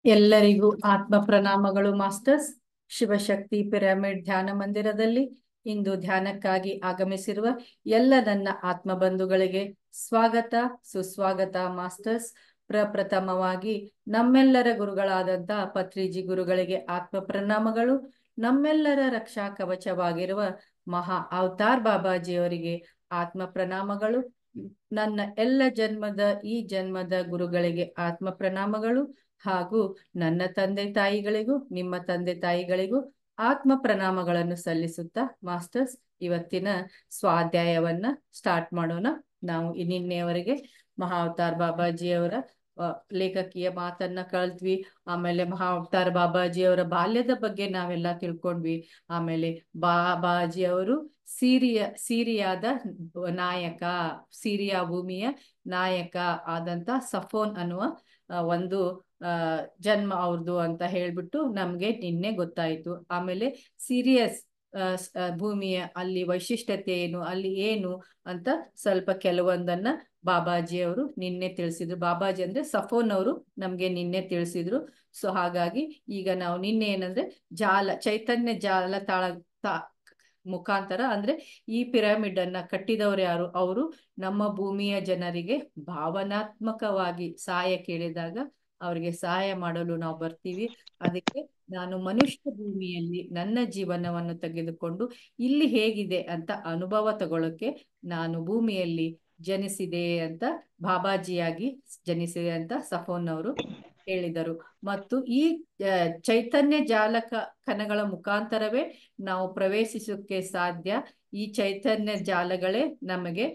ಎಲ್ಲರಿಗೂ ಆತ್ಮ ಪ್ರಣಾಮಗಳು masters. Shivashakti pyramid ಧ್ಯಾನ ಮಂದಿರದಲ್ಲಿ ಇಂದು ಧ್ಯಾನಕ್ಕಾಗಿ ಆಗಮಿಸಿರುವ ಎಲ್ಲ ನನ್ನ ಆತ್ಮ ಬಂಧುಗಳಿಗೆ ಸ್ವಾಗತ ಸುಸ್ವಾಗತ ಮಾಸ್ಟರ್ಸ್. ಪ್ರಪ್ರಥಮವಾಗಿ ನಮ್ಮೆಲ್ಲರ ಗುರುಗಳಾದಂಥ ಪತ್ರಿಜಿ ಗುರುಗಳಿಗೆ ಆತ್ಮ ಪ್ರಣಾಮಗಳು. ನಮ್ಮೆಲ್ಲರ ರಕ್ಷಾ ಕವಚವಾಗಿರುವ ಮಹಾ ಅವತಾರ್ ಬಾಬಾಜಿಯವರಿಗೆ ಆತ್ಮ ಪ್ರಣಾಮಗಳು. ನನ್ನ ಎಲ್ಲ ಈ ಜನ್ಮದ ಗುರುಗಳಿಗೆ ಆತ್ಮ ಪ್ರಣಾಮಗಳು. ಹಾಗೂ ನನ್ನ ತಂದೆ ತಾಯಿಗಳಿಗೂ ನಿಮ್ಮ ತಂದೆ ತಾಯಿಗಳಿಗೂ ಆತ್ಮ ಪ್ರಣಾಮಗಳನ್ನು ಸಲ್ಲಿಸುತ್ತಾ ಮಾಸ್ಟರ್ಸ್ ಇವತ್ತಿನ ಸ್ವಾಧ್ಯಾಯವನ್ನ ಸ್ಟಾರ್ಟ್ ಮಾಡೋಣ. ನಾವು ನಿನ್ನೆಯವರೆಗೆ ಮಹಾವತಾರ್ ಬಾಬಾಜಿಯವರ ಲೇಖಕಿಯ ಮಾತನ್ನ ಕಲ್ತ್ವಿ. ಆಮೇಲೆ ಮಹಾವತಾರ್ ಬಾಬಾಜಿಯವರ ಬಾಲ್ಯದ ಬಗ್ಗೆ ನಾವೆಲ್ಲ ತಿಳ್ಕೊಂಡ್ವಿ. ಆಮೇಲೆ ಬಾಬಾಜಿಯವರು ಸಿರಿಯಾದ ನಾಯಕ, ಸಿರಿಯಾ ಭೂಮಿಯ ನಾಯಕ ಆದಂತ ಸಫೋನ್ ಅನ್ನುವ ಒಂದು ಜನ್ಮ ಅವ್ರದ್ದು ಅಂತ ಹೇಳ್ಬಿಟ್ಟು ನಮ್ಗೆ ನಿನ್ನೆ ಗೊತ್ತಾಯ್ತು. ಆಮೇಲೆ ಸಿರಿಯಸ್ ಭೂಮಿಯ ಅಲ್ಲಿ ವೈಶಿಷ್ಟ್ಯತೆ ಏನು, ಅಲ್ಲಿ ಏನು ಅಂತ ಸ್ವಲ್ಪ ಕೆಲವೊಂದನ್ನ ಬಾಬಾಜಿಯವರು ನಿನ್ನೆ ತಿಳಿಸಿದ್ರು. ಬಾಬಾಜಿ ಅಂದ್ರೆ ಸಫೋನ್ ಅವರು ನಮ್ಗೆ ನಿನ್ನೆ ತಿಳಿಸಿದ್ರು. ಸೊ ಹಾಗಾಗಿ ಈಗ ನಾವು ನಿನ್ನೆ ಏನಂದ್ರೆ ಚೈತನ್ಯ ಜಾಲತಾಳ ಮುಖಾಂತರ ಅಂದ್ರೆ ಈ ಪಿರಮಿಡ್ ಅನ್ನ ಕಟ್ಟಿದವರು ಯಾರು, ಅವರು ನಮ್ಮ ಭೂಮಿಯ ಜನರಿಗೆ ಭಾವನಾತ್ಮಕವಾಗಿ ಸಹಾಯ ಕೇಳಿದಾಗ ಅವರಿಗೆ ಸಹಾಯ ಮಾಡಲು ನಾವು ಬರ್ತೀವಿ. ಅದಕ್ಕೆ ನಾನು ಮನುಷ್ಯ ಭೂಮಿಯಲ್ಲಿ ನನ್ನ ಜೀವನವನ್ನು ತೆಗೆದುಕೊಂಡು ಇಲ್ಲಿ ಹೇಗಿದೆ ಅಂತ ಅನುಭವ ತಗೊಳ್ಳೋಕೆ ನಾನು ಭೂಮಿಯಲ್ಲಿ ಜನಿಸಿದೆ ಅಂತ ಬಾಬಾಜಿಯಾಗಿ ಜನಿಸಿದೆ ಅಂತ ಸಫೋನ್ ಅವರು ಹೇಳಿದರು. ಮತ್ತು ಈ ಚೈತನ್ಯ ಕಣಗಳ ಮುಖಾಂತರವೇ ನಾವು ಪ್ರವೇಶಿಸೋಕೆ ಸಾಧ್ಯ. ಈ ಚೈತನ್ಯ ಜಾಲಗಳೇ ನಮಗೆ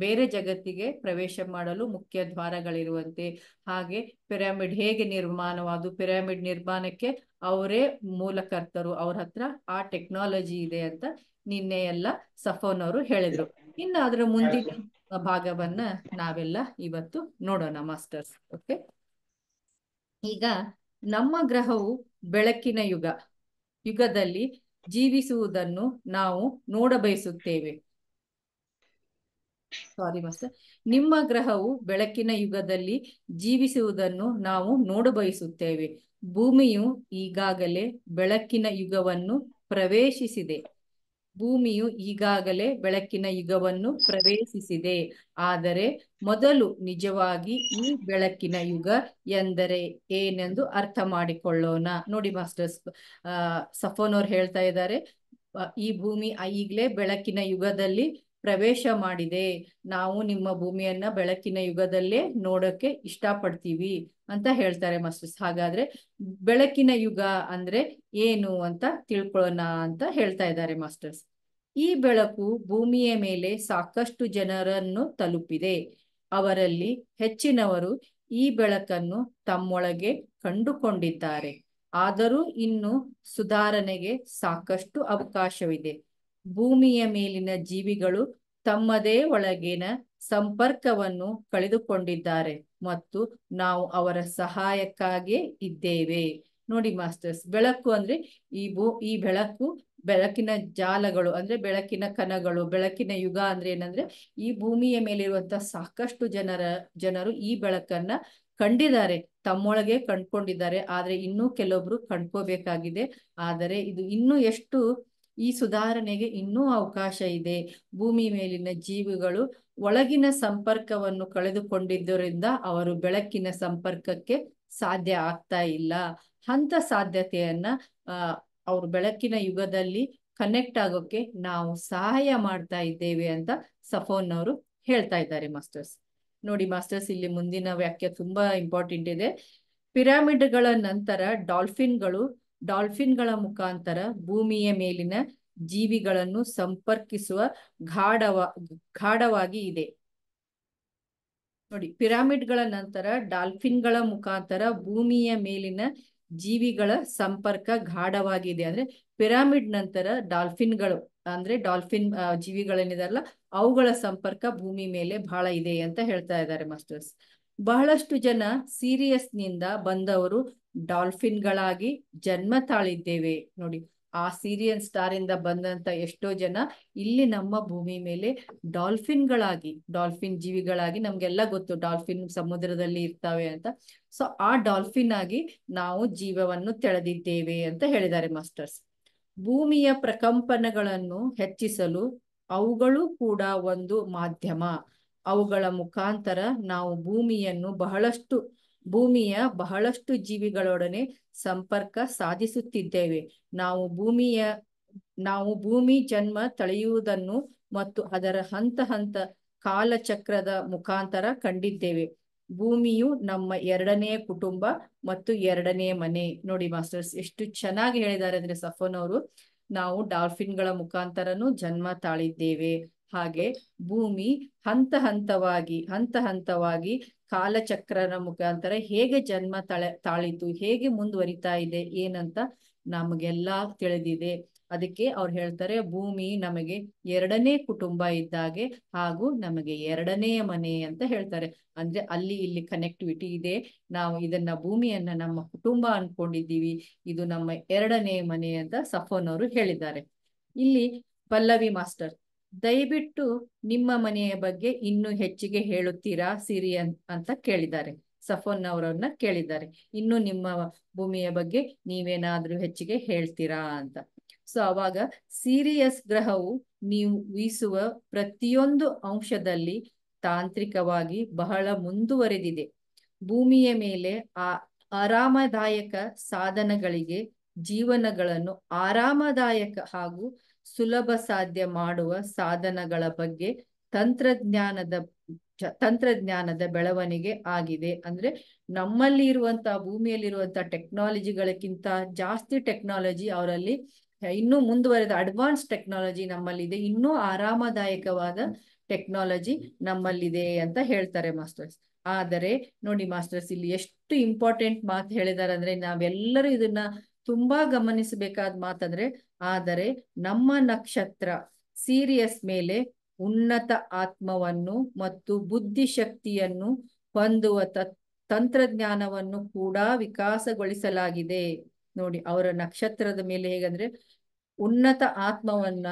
ಬೇರೆ ಜಗತ್ತಿಗೆ ಪ್ರವೇಶ ಮಾಡಲು ಮುಖ್ಯ ದ್ವಾರಗಳಿರುವಂತೆ. ಹಾಗೆ ಪಿರಮಿಡ್ ಹೇಗೆ ನಿರ್ಮಾಣವಾದ, ಪಿರಮಿಡ್ ನಿರ್ಮಾಣಕ್ಕೆ ಅವರೇ ಮೂಲಕರ್ತರು, ಅವ್ರ ಹತ್ರ ಆ ಟೆಕ್ನಾಲಜಿ ಇದೆ ಅಂತ ನಿನ್ನೆ ಎಲ್ಲ ಸಫೋನ್ ಅವರು ಹೇಳಿದ್ರು. ಇನ್ನು ಅದರ ಮುಂದಿನ ಭಾಗವನ್ನ ನಾವೆಲ್ಲ ಇವತ್ತು ನೋಡೋಣ ಮಾಸ್ಟರ್ಸ್. ಓಕೆ, ಈಗ ನಮ್ಮ ಗ್ರಹವು ಬೆಳಕಿನ ಯುಗದಲ್ಲಿ ಜೀವಿಸುವುದನ್ನು ನಾವು ನೋಡಬಯಸುತ್ತೇವೆ. ಸಾರಿ ಮಾಸ್ಟರ್, ನಿಮ್ಮ ಗ್ರಹವು ಬೆಳಕಿನ ಯುಗದಲ್ಲಿ ಜೀವಿಸುವುದನ್ನು ನಾವು ನೋಡಬಯಸುತ್ತೇವೆ. ಭೂಮಿಯು ಈಗಾಗಲೇ ಬೆಳಕಿನ ಯುಗವನ್ನು ಪ್ರವೇಶಿಸಿದೆ. ಆದರೆ ಮೊದಲು ನಿಜವಾಗಿ ಈ ಬೆಳಕಿನ ಯುಗ ಎಂದರೆ ಏನೆಂದು ಅರ್ಥ ಮಾಡಿಕೊಳ್ಳೋಣ. ನೋಡಿ ಮಾಸ್ಟರ್ಸ್, ಸಫೋನ್ ಅವ್ರು ಹೇಳ್ತಾ ಇದ್ದಾರೆ, ಈ ಭೂಮಿ ಈಗಲೇ ಬೆಳಕಿನ ಯುಗದಲ್ಲಿ ಪ್ರವೇಶ ಮಾಡಿದೆ. ನಾವು ನಿಮ್ಮ ಭೂಮಿಯನ್ನ ಬೆಳಕಿನ ಯುಗದಲ್ಲೇ ನೋಡೋಕೆ ಇಷ್ಟಪಡ್ತೀವಿ ಅಂತ ಹೇಳ್ತಾರೆ ಮಾಸ್ಟರ್ಸ್. ಹಾಗಾದ್ರೆ ಬೆಳಕಿನ ಯುಗ ಅಂದ್ರೆ ಏನು ಅಂತ ತಿಳ್ಕೊಳ್ಳೋಣ ಅಂತ ಹೇಳ್ತಾ ಇದ್ದಾರೆ ಮಾಸ್ಟರ್ಸ್. ಈ ಬೆಳಕು ಭೂಮಿಯ ಮೇಲೆ ಸಾಕಷ್ಟು ಜನರನ್ನು ತಲುಪಿದೆ. ಅವರಲ್ಲಿ ಹೆಚ್ಚಿನವರು ಈ ಬೆಳಕನ್ನು ತಮ್ಮೊಳಗೆ ಕಂಡುಕೊಂಡಿದ್ದಾರೆ. ಆದರೂ ಇನ್ನು ಸುಧಾರಣೆಗೆ ಸಾಕಷ್ಟು ಅವಕಾಶವಿದೆ. ಭೂಮಿಯ ಮೇಲಿನ ಜೀವಿಗಳು ತಮ್ಮದೇ ಒಳಗಿನ ಸಂಪರ್ಕವನ್ನು ಕಳೆದುಕೊಂಡಿದ್ದಾರೆ ಮತ್ತು ನಾವು ಅವರ ಸಹಾಯಕ್ಕಾಗಿಯೇ ಇದ್ದೇವೆ. ನೋಡಿ ಮಾಸ್ಟರ್ಸ್, ಬೆಳಕು ಅಂದ್ರೆ ಈ ಬೆಳಕು, ಬೆಳಕಿನ ಜಾಲಗಳು ಅಂದ್ರೆ ಬೆಳಕಿನ ಕಣಗಳು, ಬೆಳಕಿನ ಯುಗ ಅಂದ್ರೆ ಏನಂದ್ರೆ ಈ ಭೂಮಿಯ ಮೇಲಿರುವಂತಹ ಸಾಕಷ್ಟು ಜನರು ಈ ಬೆಳಕನ್ನ ಕಂಡಿದ್ದಾರೆ, ತಮ್ಮೊಳಗೆ ಕಂಡ್ಕೊಂಡಿದ್ದಾರೆ. ಆದ್ರೆ ಇನ್ನೂ ಕೆಲವೊಬ್ರು ಕಂಡ್ಕೋಬೇಕಾಗಿದೆ. ಆದರೆ ಇದು ಇನ್ನೂ ಎಷ್ಟು, ಈ ಸುಧಾರಣೆಗೆ ಇನ್ನೂ ಅವಕಾಶ ಇದೆ. ಭೂಮಿ ಮೇಲಿನ ಜೀವಿಗಳು ಒಳಗಿನ ಸಂಪರ್ಕವನ್ನು ಕಳೆದುಕೊಂಡಿದ್ದರಿಂದ ಅವರು ಬೆಳಕಿನ ಸಂಪರ್ಕಕ್ಕೆ ಸಾಧ್ಯ ಆಗ್ತಾ ಇಲ್ಲ. ಅಂತ ಸಾಧ್ಯತೆಯನ್ನ ಅವ್ರು ಬೆಳಕಿನ ಯುಗದಲ್ಲಿ ಕನೆಕ್ಟ್ ಆಗೋಕೆ ನಾವು ಸಹಾಯ ಮಾಡ್ತಾ ಇದ್ದೇವೆ ಅಂತ ಸಫೋನ್ ಅವರು ಹೇಳ್ತಾ ಇದ್ದಾರೆ ಮಾಸ್ಟರ್ಸ್. ನೋಡಿ ಮಾಸ್ಟರ್ಸ್, ಇಲ್ಲಿ ಮುಂದಿನ ವ್ಯಾಖ್ಯೆ ತುಂಬಾ ಇಂಪಾರ್ಟೆಂಟ್ ಇದೆ. ಪಿರಮಿಡ್ಗಳ ನಂತರ ಡಾಲ್ಫಿನ್ಗಳ ಮುಖಾಂತರ ಭೂಮಿಯ ಮೇಲಿನ ಜೀವಿಗಳನ್ನು ಸಂಪರ್ಕಿಸುವ ಗಾಢವಾಗಿ ಇದೆ. ನೋಡಿ, ಪಿರಮಿಡ್ಗಳ ನಂತರ ಡಾಲ್ಫಿನ್ಗಳ ಮುಖಾಂತರ ಭೂಮಿಯ ಮೇಲಿನ ಜೀವಿಗಳ ಸಂಪರ್ಕ ಗಾಢವಾಗಿದೆ. ಅಂದ್ರೆ ಪಿರಮಿಡ್ ನಂತರ ಡಾಲ್ಫಿನ್ಗಳು ಅಂದ್ರೆ ಜೀವಿಗಳೇನಿದಾರಲ್ಲ ಅವುಗಳ ಸಂಪರ್ಕ ಭೂಮಿ ಮೇಲೆ ಬಹಳ ಇದೆ ಅಂತ ಹೇಳ್ತಾ ಇದ್ದಾರೆ ಮಾಸ್ಟರ್ಸ್. ಬಹಳಷ್ಟು ಜನ ಸಿರಿಯಸ್ ನಿಂದ ಬಂದವರು ಡಾಲ್ಫಿನ್ಗಳಾಗಿ ಜನ್ಮ ತಾಳಿದ್ದೇವೆ. ನೋಡಿ, ಆ ಸೀರಿಯನ್ ಸ್ಟಾರ್ ಇಂದ ಬಂದಂತ ಎಷ್ಟೋ ಜನ ಇಲ್ಲಿ ನಮ್ಮ ಭೂಮಿ ಮೇಲೆ ಡಾಲ್ಫಿನ್ ಜೀವಿಗಳಾಗಿ, ನಮ್ಗೆಲ್ಲ ಗೊತ್ತು ಡಾಲ್ಫಿನ್ ಸಮುದ್ರದಲ್ಲಿ ಇರ್ತಾವೆ ಅಂತ. ಸೊ ಆ ಡಾಲ್ಫಿನ್ ಆಗಿ ನಾವು ಜೀವವನ್ನು ತೆಳೆದಿದ್ದೇವೆ ಅಂತ ಹೇಳಿದ್ದಾರೆ ಮಾಸ್ಟರ್ಸ್. ಭೂಮಿಯ ಪ್ರಕಂಪನಗಳನ್ನು ಹೆಚ್ಚಿಸಲು ಅವುಗಳು ಕೂಡ ಒಂದು ಮಾಧ್ಯಮ. ಅವುಗಳ ಮುಖಾಂತರ ನಾವು ಭೂಮಿಯ ಬಹಳಷ್ಟು ಜೀವಿಗಳೊಡನೆ ಸಂಪರ್ಕ ಸಾಧಿಸುತ್ತಿದ್ದೇವೆ. ನಾವು ಭೂಮಿ ಜನ್ಮ ತಳೆಯುವುದನ್ನು ಮತ್ತು ಅದರ ಹಂತ ಕಾಲಚಕ್ರದ ಮುಖಾಂತರ ಕಂಡಿದ್ದೇವೆ. ಭೂಮಿಯು ನಮ್ಮ ಎರಡನೆಯ ಕುಟುಂಬ ಮತ್ತು ಎರಡನೆಯ ಮನೆ. ನೋಡಿ ಮಾಸ್ಟರ್ಸ್, ಎಷ್ಟು ಚೆನ್ನಾಗಿ ಹೇಳಿದ್ದಾರೆ ಅಂದ್ರೆ ಸಫೋನ್ ಅವರು. ನಾವು ಡಾಲ್ಫಿನ್ಗಳ ಮುಖಾಂತರನು ಜನ್ಮ ತಾಳಿದ್ದೇವೆ. ಹಾಗೆ ಭೂಮಿ ಹಂತ ಹಂತವಾಗಿ ಕಾಲಚಕ್ರನ ಮುಖಾಂತರ ಹೇಗೆ ಜನ್ಮ ತಾಳಿತು, ಹೇಗೆ ಮುಂದುವರಿತಾ ಇದೆ ಏನಂತ ನಮಗೆಲ್ಲಾ ತಿಳಿದಿದೆ. ಅದಕ್ಕೆ ಅವ್ರು ಹೇಳ್ತಾರೆ, ಭೂಮಿ ನಮಗೆ ಎರಡನೇ ಕುಟುಂಬ ಇದ್ದಾಗೆ ಹಾಗೂ ನಮಗೆ ಎರಡನೆಯ ಮನೆ ಅಂತ ಹೇಳ್ತಾರೆ. ಅಂದ್ರೆ ಅಲ್ಲಿ ಇಲ್ಲಿ ಕನೆಕ್ಟಿವಿಟಿ ಇದೆ. ನಾವು ಇದನ್ನ ಭೂಮಿಯನ್ನ ನಮ್ಮ ಕುಟುಂಬ ಅನ್ಕೊಂಡಿದ್ದೀವಿ, ಇದು ನಮ್ಮ ಎರಡನೇ ಮನೆ ಅಂತ ಸಫೋನ್ ಅವರು ಹೇಳಿದ್ದಾರೆ. ಇಲ್ಲಿ ಪಲ್ಲವಿ ಮಾಸ್ಟರ್, ದಯವಿಟ್ಟು ನಿಮ್ಮ ಮನೆಯ ಬಗ್ಗೆ ಇನ್ನೂ ಹೆಚ್ಚಿಗೆ ಹೇಳುತ್ತೀರಾ ಸಿರಿ ಅಂತ ಕೇಳಿದ್ದಾರೆ. ಸಫೋನ್ ಅವರನ್ನ ಕೇಳಿದ್ದಾರೆ, ಇನ್ನು ನಿಮ್ಮ ಭೂಮಿಯ ಬಗ್ಗೆ ನೀವೇನಾದ್ರೂ ಹೆಚ್ಚಿಗೆ ಹೇಳ್ತೀರಾ ಅಂತ. ಸೊ ಅವಾಗ ಸಿರಿಯಸ್ ಗ್ರಹವು ನೀವು ವೀಸುವ ಪ್ರತಿಯೊಂದು ಅಂಶದಲ್ಲಿ ತಾಂತ್ರಿಕವಾಗಿ ಬಹಳ ಮುಂದುವರೆದಿದೆ. ಭೂಮಿಯ ಮೇಲೆ ಆರಾಮದಾಯಕ ಸಾಧನಗಳಿಗೆ ಜೀವನಗಳನ್ನು ಆರಾಮದಾಯಕ ಹಾಗೂ ಸುಲಭ ಸಾಧ್ಯ ಮಾಡುವ ಸಾಧನಗಳ ಬಗ್ಗೆ ತಂತ್ರಜ್ಞಾನದ ಬೆಳವಣಿಗೆ ಆಗಿದೆ. ಅಂದ್ರೆ ನಮ್ಮಲ್ಲಿ ಇರುವಂತಹ ಭೂಮಿಯಲ್ಲಿರುವಂತಹ ಟೆಕ್ನಾಲಜಿಗಳಕ್ಕಿಂತ ಜಾಸ್ತಿ ಟೆಕ್ನಾಲಜಿ ಅವರಲ್ಲಿ ಇನ್ನೂ ಮುಂದುವರೆದ ಅಡ್ವಾನ್ಸ್ ಟೆಕ್ನಾಲಜಿ ನಮ್ಮಲ್ಲಿದೆ, ಇನ್ನೂ ಆರಾಮದಾಯಕವಾದ ಟೆಕ್ನಾಲಜಿ ನಮ್ಮಲ್ಲಿದೆ ಅಂತ ಹೇಳ್ತಾರೆ ಮಾಸ್ಟರ್ಸ್. ಆದರೆ ನೋಡಿ ಮಾಸ್ಟರ್ಸ್, ಇಲ್ಲಿ ಎಷ್ಟು ಇಂಪಾರ್ಟೆಂಟ್ ಮಾತು ಹೇಳಿದಾರೆ ಅಂದ್ರೆ ನಾವೆಲ್ಲರೂ ಇದನ್ನ ತುಂಬಾ ಗಮನಿಸಬೇಕಾದ ಮಾತಂದ್ರೆ, ಆದರೆ ನಮ್ಮ ನಕ್ಷತ್ರ ಸೀರಿಯಸ್ ಮೇಲೆ ಉನ್ನತ ಆತ್ಮವನ್ನು ಮತ್ತು ಬುದ್ಧಿಶಕ್ತಿಯನ್ನು ಹೊಂದುವ ತಂತ್ರಜ್ಞಾನವನ್ನು ಕೂಡ ವಿಕಾಸಗೊಳಿಸಲಾಗಿದೆ. ನೋಡಿ, ಅವರ ನಕ್ಷತ್ರದ ಮೇಲೆ ಹೇಗಂದ್ರೆ ಉನ್ನತ ಆತ್ಮವನ್ನ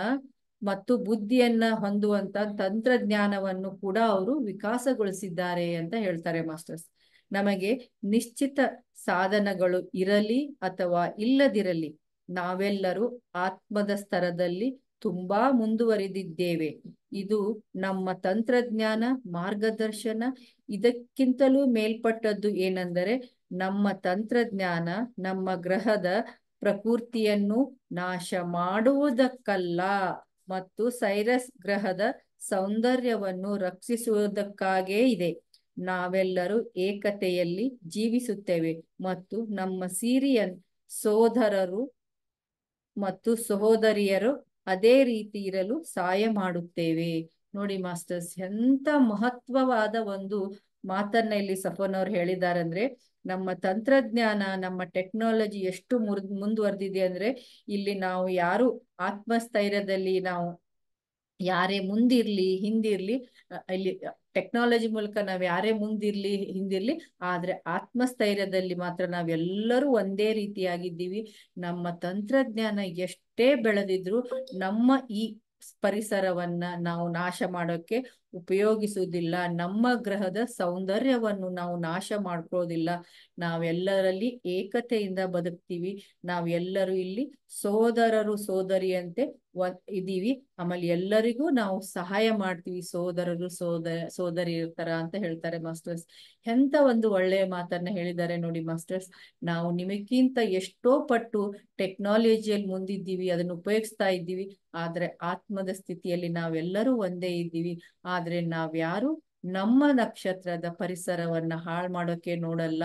ಮತ್ತು ಬುದ್ಧಿಯನ್ನ ಹೊಂದುವಂತ ತಂತ್ರಜ್ಞಾನವನ್ನು ಕೂಡ ಅವರು ವಿಕಾಸಗೊಳಿಸಿದ್ದಾರೆ ಅಂತ ಹೇಳ್ತಾರೆ ಮಾಸ್ಟರ್ಸ್. ನಮಗೆ ನಿಶ್ಚಿತ ಸಾಧನಗಳು ಇರಲಿ ಅಥವಾ ಇಲ್ಲದಿರಲಿ, ನಾವೆಲ್ಲರೂ ಆತ್ಮದ ಸ್ತರದಲ್ಲಿ ತುಂಬಾ ಮುಂದುವರಿದಿದ್ದೇವೆ. ಇದು ನಮ್ಮ ತಂತ್ರಜ್ಞಾನ ಮಾರ್ಗದರ್ಶನ. ಇದಕ್ಕಿಂತಲೂ ಮೇಲ್ಪಟ್ಟದ್ದು ಏನೆಂದರೆ, ನಮ್ಮ ತಂತ್ರಜ್ಞಾನ ನಮ್ಮ ಗ್ರಹದ ಪ್ರಕೃತಿಯನ್ನು ನಾಶ ಮಾಡುವುದಕ್ಕಲ್ಲ ಮತ್ತು ಸೈರಸ್ ಗ್ರಹದ ಸೌಂದರ್ಯವನ್ನು ರಕ್ಷಿಸುವುದಕ್ಕಾಗೇ ಇದೆ. ನಾವೆಲ್ಲರೂ ಏಕತೆಯಲ್ಲಿ ಜೀವಿಸುತ್ತೇವೆ ಮತ್ತು ನಮ್ಮ ಸಿರಿಯನ್ ಸೋದರರು ಮತ್ತು ಸಹೋದರಿಯರು ಅದೇ ರೀತಿ ಇರಲು ಸಹಾಯ ಮಾಡುತ್ತೇವೆ. ನೋಡಿ ಮಾಸ್ಟರ್ಸ್, ಎಂತ ಮಹತ್ವವಾದ ಒಂದು ಮಾತನ್ನ ಇಲ್ಲಿ ಸಫೋನ್ ಅವ್ರು ಹೇಳಿದ್ದಾರೆ ಅಂದ್ರೆ, ನಮ್ಮ ತಂತ್ರಜ್ಞಾನ ನಮ್ಮ ಟೆಕ್ನಾಲಜಿ ಎಷ್ಟು ಮುಂದುವರೆದಿದೆ ಅಂದ್ರೆ, ಇಲ್ಲಿ ನಾವು ಯಾರು ಆತ್ಮಸ್ಥೈರ್ಯದಲ್ಲಿ ನಾವು ಯಾರೇ ಮುಂದಿರ್ಲಿ ಹಿಂದಿರ್ಲಿ, ಇಲ್ಲಿ ಟೆಕ್ನಾಲಜಿ ಮೂಲಕ ನಾವ್ ಯಾರೇ ಮುಂದಿರ್ಲಿ ಹಿಂದಿರ್ಲಿ, ಆದ್ರೆ ಆತ್ಮಸ್ಥೈರ್ಯದಲ್ಲಿ ಮಾತ್ರ ನಾವೆಲ್ಲರೂ ಒಂದೇ ರೀತಿಯಾಗಿದ್ದೀವಿ. ನಮ್ಮ ತಂತ್ರಜ್ಞಾನ ಎಷ್ಟೇ ಬೆಳೆದಿದ್ರು ನಮ್ಮ ಈ ಪರಿಸರವನ್ನ ನಾವು ನಾಶ ಮಾಡೋಕೆ ಉಪಯೋಗಿಸುವುದಿಲ್ಲ. ನಮ್ಮ ಗ್ರಹದ ಸೌಂದರ್ಯವನ್ನು ನಾವು ನಾಶ ಮಾಡ್ಕೊಳ್ಳೋದಿಲ್ಲ. ನಾವೆಲ್ಲರಲ್ಲಿ ಏಕತೆಯಿಂದ ಬದುಕ್ತೀವಿ. ನಾವೆಲ್ಲರೂ ಇಲ್ಲಿ ಸೋದರರು ಸೋದರಿಯಂತೆ ಇದೀವಿ. ಆಮೇಲೆ ಎಲ್ಲರಿಗೂ ನಾವು ಸಹಾಯ ಮಾಡ್ತೀವಿ, ಸೋದರರು ಸೋದರಿಯರ ತರ ಅಂತ ಹೇಳ್ತಾರೆ ಮಾಸ್ಟರ್ಸ್. ಎಂತ ಒಂದು ಒಳ್ಳೆಯ ಮಾತನ್ನ ಹೇಳಿದ್ದಾರೆ ನೋಡಿ ಮಾಸ್ಟರ್ಸ್. ನಾವು ನಿಮಗಿಂತ ಎಷ್ಟೋ ಪಟ್ಟು ಟೆಕ್ನಾಲಜಿಯಲ್ಲಿ ಮುಂದಿದ್ದೀವಿ, ಅದನ್ನು ಉಪಯೋಗಿಸ್ತಾ ಇದ್ದೀವಿ. ಆದ್ರೆ ಆತ್ಮದ ಸ್ಥಿತಿಯಲ್ಲಿ ನಾವೆಲ್ಲರೂ ಒಂದೇ ಇದ್ದೀವಿ. ಆದ್ರೆ ನಾವ್ಯಾರು ನಮ್ಮ ನಕ್ಷತ್ರದ ಪರಿಸರವನ್ನ ಹಾಳು ಮಾಡೋಕೆ ನೋಡಲ್ಲ.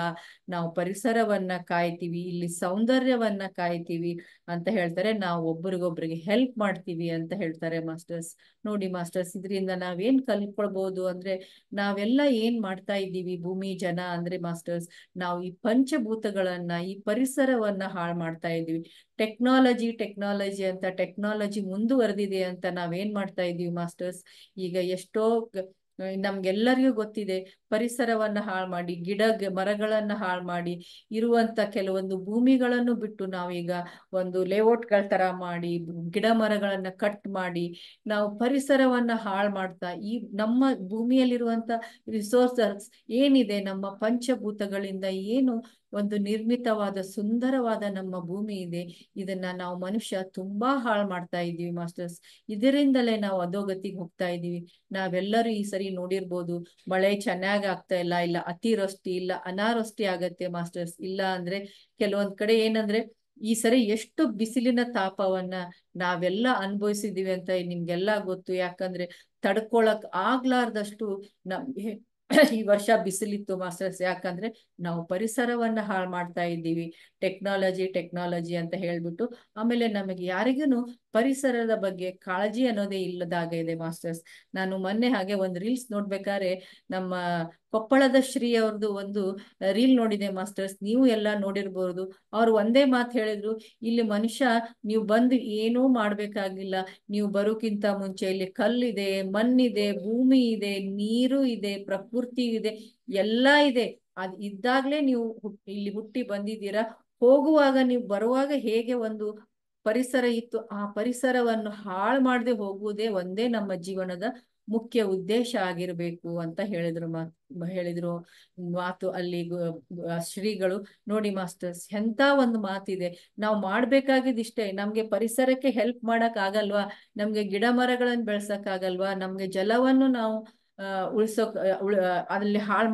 ನಾವು ಪರಿಸರವನ್ನ ಕಾಯ್ತೀವಿ, ಇಲ್ಲಿ ಸೌಂದರ್ಯವನ್ನ ಕಾಯ್ತೀವಿ ಅಂತ ಹೇಳ್ತಾರೆ. ನಾವು ಒಬ್ರಿಗೊಬ್ರಿಗೆ ಹೆಲ್ಪ್ ಮಾಡ್ತೀವಿ ಅಂತ ಹೇಳ್ತಾರೆ ಮಾಸ್ಟರ್ಸ್. ನೋಡಿ ಮಾಸ್ಟರ್ಸ್, ಇದರಿಂದ ನಾವೇನ್ ಕಲ್ತ್ಕೊಳ್ಬಹುದು ಅಂದ್ರೆ, ನಾವೆಲ್ಲ ಏನ್ ಮಾಡ್ತಾ ಇದ್ದೀವಿ ಭೂಮಿ ಜನ ಅಂದ್ರೆ ಮಾಸ್ಟರ್ಸ್, ನಾವು ಈ ಪಂಚಭೂತಗಳನ್ನ ಈ ಪರಿಸರವನ್ನ ಹಾಳು ಮಾಡ್ತಾ ಇದ್ದೀವಿ. ಟೆಕ್ನಾಲಜಿ ಅಂತ ಟೆಕ್ನಾಲಜಿ ಮುಂದುವರೆದಿದೆ ಅಂತ ನಾವೇನ್ ಮಾಡ್ತಾ ಇದೀವಿ ಮಾಸ್ಟರ್ಸ್, ಈಗ ಎಷ್ಟೋ ನಮ್ಗೆಲ್ಲರಿಗೂ ಗೊತ್ತಿದೆ, ಪರಿಸರವನ್ನ ಹಾಳು ಮಾಡಿ, ಮರಗಳನ್ನ ಹಾಳು ಮಾಡಿ ಇರುವಂತ ಕೆಲವೊಂದು ಭೂಮಿಗಳನ್ನು ಬಿಟ್ಟು ನಾವೀಗ ಒಂದು ಲೇಔಟ್ಗಳ ತರ ಮಾಡಿ ಗಿಡ ಮರಗಳನ್ನ ಕಟ್ ಮಾಡಿ ನಾವು ಪರಿಸರವನ್ನ ಹಾಳು ಮಾಡ್ತಾ ಈ ನಮ್ಮ ಭೂಮಿಯಲ್ಲಿರುವಂತ ರಿಸೋರ್ಸಸ್ ಏನಿದೆ, ನಮ್ಮ ಪಂಚಭೂತಗಳಿಂದ ಏನು ಒಂದು ನಿರ್ಮಿತವಾದ ಸುಂದರವಾದ ನಮ್ಮ ಭೂಮಿ ಇದೆ, ಇದನ್ನ ನಾವು ಮನುಷ್ಯ ತುಂಬಾ ಹಾಳು ಮಾಡ್ತಾ ಇದ್ದೀವಿ ಮಾಸ್ಟರ್ಸ್. ಇದರಿಂದಲೇ ನಾವು ಅಧೋಗತಿಗೆ ಹೋಗ್ತಾ ಇದ್ದೀವಿ. ನಾವೆಲ್ಲರೂ ಈ ಸರಿ ನೋಡಿರ್ಬೋದು, ಮಳೆ ಚೆನ್ನಾಗಿ ಆಗ್ತಾ ಇಲ್ಲ ಅತಿವೃಷ್ಟಿ, ಇಲ್ಲ ಅನಾವೃಷ್ಟಿ ಆಗತ್ತೆ ಮಾಸ್ಟರ್ಸ್. ಇಲ್ಲ ಅಂದ್ರೆ ಕೆಲವೊಂದ್ ಕಡೆ ಏನಂದ್ರೆ ಈ ಸರಿ ಎಷ್ಟು ಬಿಸಿಲಿನ ತಾಪವನ್ನ ನಾವೆಲ್ಲ ಅನುಭವಿಸಿದೀವಿ ಅಂತ ನಿಮ್ಗೆಲ್ಲ ಗೊತ್ತು. ಯಾಕಂದ್ರೆ ತಡ್ಕೊಳಕ್ ಆಗ್ಲಾರ್ದಷ್ಟು ನಮ್ಗೆ ಈ ವರ್ಷ ಬಿಸಿಲಿತ್ತು ಮಾಸ್ಟರ್ಸ್. ಯಾಕಂದ್ರೆ ನಾವು ಪರಿಸರವನ್ನ ಹಾಳು ಮಾಡ್ತಾ ಇದ್ದೀವಿ, ಟೆಕ್ನಾಲಜಿ ಅಂತ ಹೇಳ್ಬಿಟ್ಟು. ಆಮೇಲೆ ನಮಗೆ ಯಾರಿಗೂ ಪರಿಸರದ ಬಗ್ಗೆ ಕಾಳಜಿ ಅನ್ನೋದೇ ಇಲ್ಲದಾಗ ಇದೆ ಮಾಸ್ಟರ್ಸ್. ನಾನು ಮೊನ್ನೆ ಹಾಗೆ ಒಂದು ರೀಲ್ಸ್ ನೋಡ್ಬೇಕಾದ್ರೆ ನಮ್ಮ ಕೊಪ್ಪಳದ ಶ್ರೀ ಅವ್ರದ್ದು ಒಂದು ರೀಲ್ ನೋಡಿದೆ ಮಾಸ್ಟರ್ಸ್, ನೀವು ಎಲ್ಲ ನೋಡಿರ್ಬೋದು. ಅವ್ರು ಒಂದೇ ಮಾತು ಹೇಳಿದ್ರು, ಇಲ್ಲಿ ಮನುಷ್ಯ ನೀವು ಬಂದು ಏನೂ ಮಾಡ್ಬೇಕಾಗಿಲ್ಲ, ನೀವು ಬರೋಕ್ಕಿಂತ ಮುಂಚೆ ಇಲ್ಲಿ ಕಲ್ಲಿದೆ, ಮಣ್ಣಿದೆ, ಭೂಮಿ ಇದೆ, ನೀರು ಇದೆ, ಪ್ರಕೃತಿ ಇದೆ, ಎಲ್ಲ ಇದೆ. ಅದ್ ಇದ್ದಾಗ್ಲೇ ನೀವು ಇಲ್ಲಿ ಹುಟ್ಟಿ ಬಂದಿದ್ದೀರಾ. ಹೋಗುವಾಗ ನೀವು ಬರುವಾಗ ಹೇಗೆ ಒಂದು ಪರಿಸರ ಇತ್ತು, ಆ ಪರಿಸರವನ್ನು ಹಾಳು ಮಾಡದೆ ಹೋಗುವುದೇ ಒಂದೇ ನಮ್ಮ ಜೀವನದ ಮುಖ್ಯ ಉದ್ದೇಶ ಆಗಿರ್ಬೇಕು ಅಂತ ಹೇಳಿದ್ರು ಮಾತು ಅಲ್ಲಿ ಶ್ರೀಗಳು. ನೋಡಿ ಮಾಸ್ಟರ್ಸ್, ಎಂತ ಒಂದು ಮಾತಿದೆ. ನಾವು ಮಾಡ್ಬೇಕಾಗಿದ್ದಿಷ್ಟೇ. ನಮ್ಗೆ ಪರಿಸರಕ್ಕೆ ಹೆಲ್ಪ್ ಮಾಡಕ್ ಆಗಲ್ವಾ? ನಮ್ಗೆ ಗಿಡ ಮರಗಳನ್ನ ಬೆಳ್ಸಕ್ ಆಗಲ್ವಾ? ನಮ್ಗೆ ಜಲವನ್ನು ನಾವು ಉಳ್ಸೋಕ್ ಅಲ್ಲಿ ಹಾಳು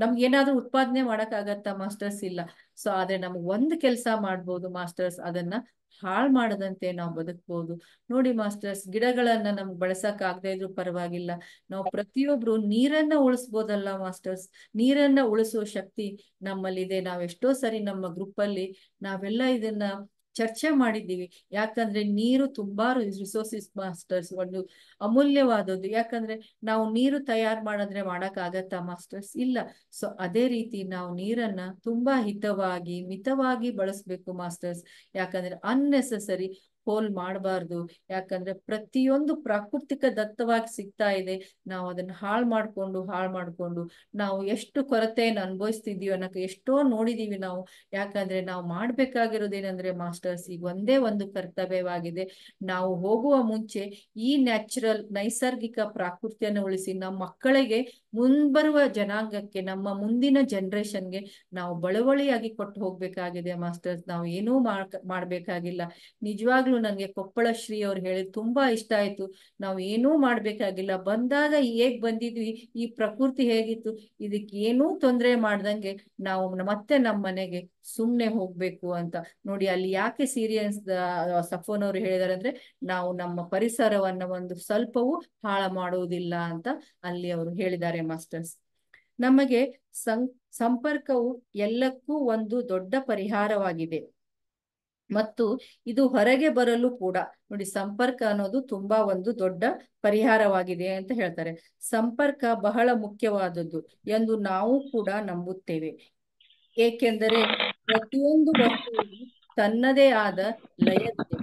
ನಮ್ಗೆ ಏನಾದ್ರೂ ಉತ್ಪಾದನೆ ಮಾಡಕ್ ಆಗತ್ತಾ ಮಾಸ್ಟರ್ಸ್? ಇಲ್ಲ. ಸೊ ಆದ್ರೆ ನಮ್ಗೆ ಒಂದು ಕೆಲಸ ಮಾಡ್ಬೋದು ಮಾಸ್ಟರ್ಸ್, ಅದನ್ನ ಹಾಳು ಮಾಡದಂತೆ ನಾವು ಬದುಕ್ಬೋದು. ನೋಡಿ ಮಾಸ್ಟರ್ಸ್, ಗಿಡಗಳನ್ನ ನಮ್ಗೆ ಬಳಸಕ್ ಆಗದೆ ಇದ್ರು ಪರವಾಗಿಲ್ಲ, ನಾವು ಪ್ರತಿಯೊಬ್ರು ನೀರನ್ನ ಉಳಿಸ್ಬೋದಲ್ಲ ಮಾಸ್ಟರ್ಸ್? ನೀರನ್ನ ಉಳಿಸುವ ಶಕ್ತಿ ನಮ್ಮಲ್ಲಿದೆ. ನಾವ್ ಎಷ್ಟೋ ಸರಿ ನಮ್ಮ ಗ್ರೂಪ್ ಅಲ್ಲಿ ನಾವೆಲ್ಲ ಇದನ್ನ ಚರ್ಚೆ ಮಾಡಿದ್ದೀವಿ. ಯಾಕಂದ್ರೆ ನೀರು ತುಂಬಾ ರಿಸೋರ್ಸಸ್ ಮಾಸ್ಟರ್ಸ್, ಒಂದು ಅಮೂಲ್ಯವಾದದ್ದು. ಯಾಕಂದ್ರೆ ನಾವು ನೀರು ತಯಾರು ಮಾಡಿದ್ರೆ ಮಾಡಕ್ ಆಗತ್ತಾ ಮಾಸ್ಟರ್ಸ್? ಇಲ್ಲ. ಸೊ ಅದೇ ರೀತಿ ನಾವು ನೀರನ್ನ ತುಂಬಾ ಹಿತವಾಗಿ ಮಿತವಾಗಿ ಬಳಸ್ಬೇಕು ಮಾಸ್ಟರ್ಸ್. ಯಾಕಂದ್ರೆ ಅನ್ನೆಸೆಸರಿ ಪೋಲ್ ಮಾಡಬಾರ್ದು. ಯಾಕಂದ್ರೆ ಪ್ರತಿಯೊಂದು ಪ್ರಾಕೃತಿಕ ದತ್ತವಾಗಿ ಸಿಗ್ತಾ ಇದೆ, ನಾವು ಅದನ್ನ ಹಾಳು ಮಾಡ್ಕೊಂಡು ನಾವು ಎಷ್ಟು ಕೊರತೆಯನ್ನು ಅನುಭವಿಸ್ತಿದೀವಿ ಅನ್ನೋಕೆ ಎಷ್ಟೋ ನೋಡಿದೀವಿ ನಾವು. ಯಾಕಂದ್ರೆ ನಾವು ಮಾಡ್ಬೇಕಾಗಿರೋದೇನಂದ್ರೆ ಮಾಸ್ಟರ್ಸ್, ಈಗ ಒಂದೇ ಒಂದು ಕರ್ತವ್ಯವಾಗಿದೆ. ನಾವು ಹೋಗುವ ಮುಂಚೆ ಈ ನೈಸರ್ಗಿಕ ಪ್ರಾಕೃತಿಯನ್ನು ಉಳಿಸಿ ನಮ್ಮ ಮಕ್ಕಳಿಗೆ, ಮುಂಬರುವ ಜನಾಂಗಕ್ಕೆ, ನಮ್ಮ ಮುಂದಿನ ಜನರೇಷನ್ಗೆ ನಾವು ಬಳುವಳಿಯಾಗಿ ಕೊಟ್ಟು ಹೋಗ್ಬೇಕಾಗಿದೆ ಮಾಸ್ಟರ್ಸ್. ನಾವು ಏನೂ ಮಾಡ್ಬೇಕಾಗಿಲ್ಲ. ನಿಜವಾಗ್ಲೂ ನಂಗೆ ಕೊಪ್ಪಳ ಶ್ರೀ ಅವ್ರು ಹೇಳಿದ್ ತುಂಬಾ ಇಷ್ಟ ಆಯ್ತು. ನಾವು ಏನೂ ಮಾಡ್ಬೇಕಾಗಿಲ್ಲ, ಬಂದಾಗ ಹೇಗ್ ಬಂದಿದ್ವಿ, ಈ ಪ್ರಕೃತಿ ಹೇಗಿತ್ತು, ಇದಕ್ಕೆ ಏನೂ ತೊಂದರೆ ಮಾಡ್ದಂಗೆ ನಾವು ಮತ್ತೆ ನಮ್ಮ ಮನೆಗೆ ಸುಮ್ನೆ ಹೋಗ್ಬೇಕು ಅಂತ. ನೋಡಿ ಅಲ್ಲಿ ಯಾಕೆ ಸೀರಿಯಸ್ ಸಫೋನ್ ಅವರು ಹೇಳಿದಾರೆ ಅಂದ್ರೆ, ನಾವು ನಮ್ಮ ಪರಿಸರವನ್ನ ಒಂದು ಸ್ವಲ್ಪವೂ ಹಾಳು ಮಾಡುವುದಿಲ್ಲ ಅಂತ ಅಲ್ಲಿ ಅವರು ಹೇಳಿದ್ದಾರೆ ಮಾಸ್ಟರ್ಸ್. ನಮಗೆ ಸಂಪರ್ಕವು ಎಲ್ಲಕ್ಕೂ ಒಂದು ದೊಡ್ಡ ಪರಿಹಾರವಾಗಿದೆ ಮತ್ತು ಇದು ಹೊರಗೆ ಬರಲು ಕೂಡ. ನೋಡಿ, ಸಂಪರ್ಕ ಅನ್ನೋದು ತುಂಬಾ ಒಂದು ದೊಡ್ಡ ಪರಿಹಾರವಾಗಿದೆ ಅಂತ ಹೇಳ್ತಾರೆ. ಸಂಪರ್ಕ ಬಹಳ ಮುಖ್ಯವಾದದ್ದು ಎಂದು ನಾವು ಕೂಡ ನಂಬುತ್ತೇವೆ. ಏಕೆಂದರೆ ಪ್ರತಿಯೊಂದು ವಸ್ತುವಿಗೂ ತನ್ನದೇ ಆದ ಲಯವಿದೆ.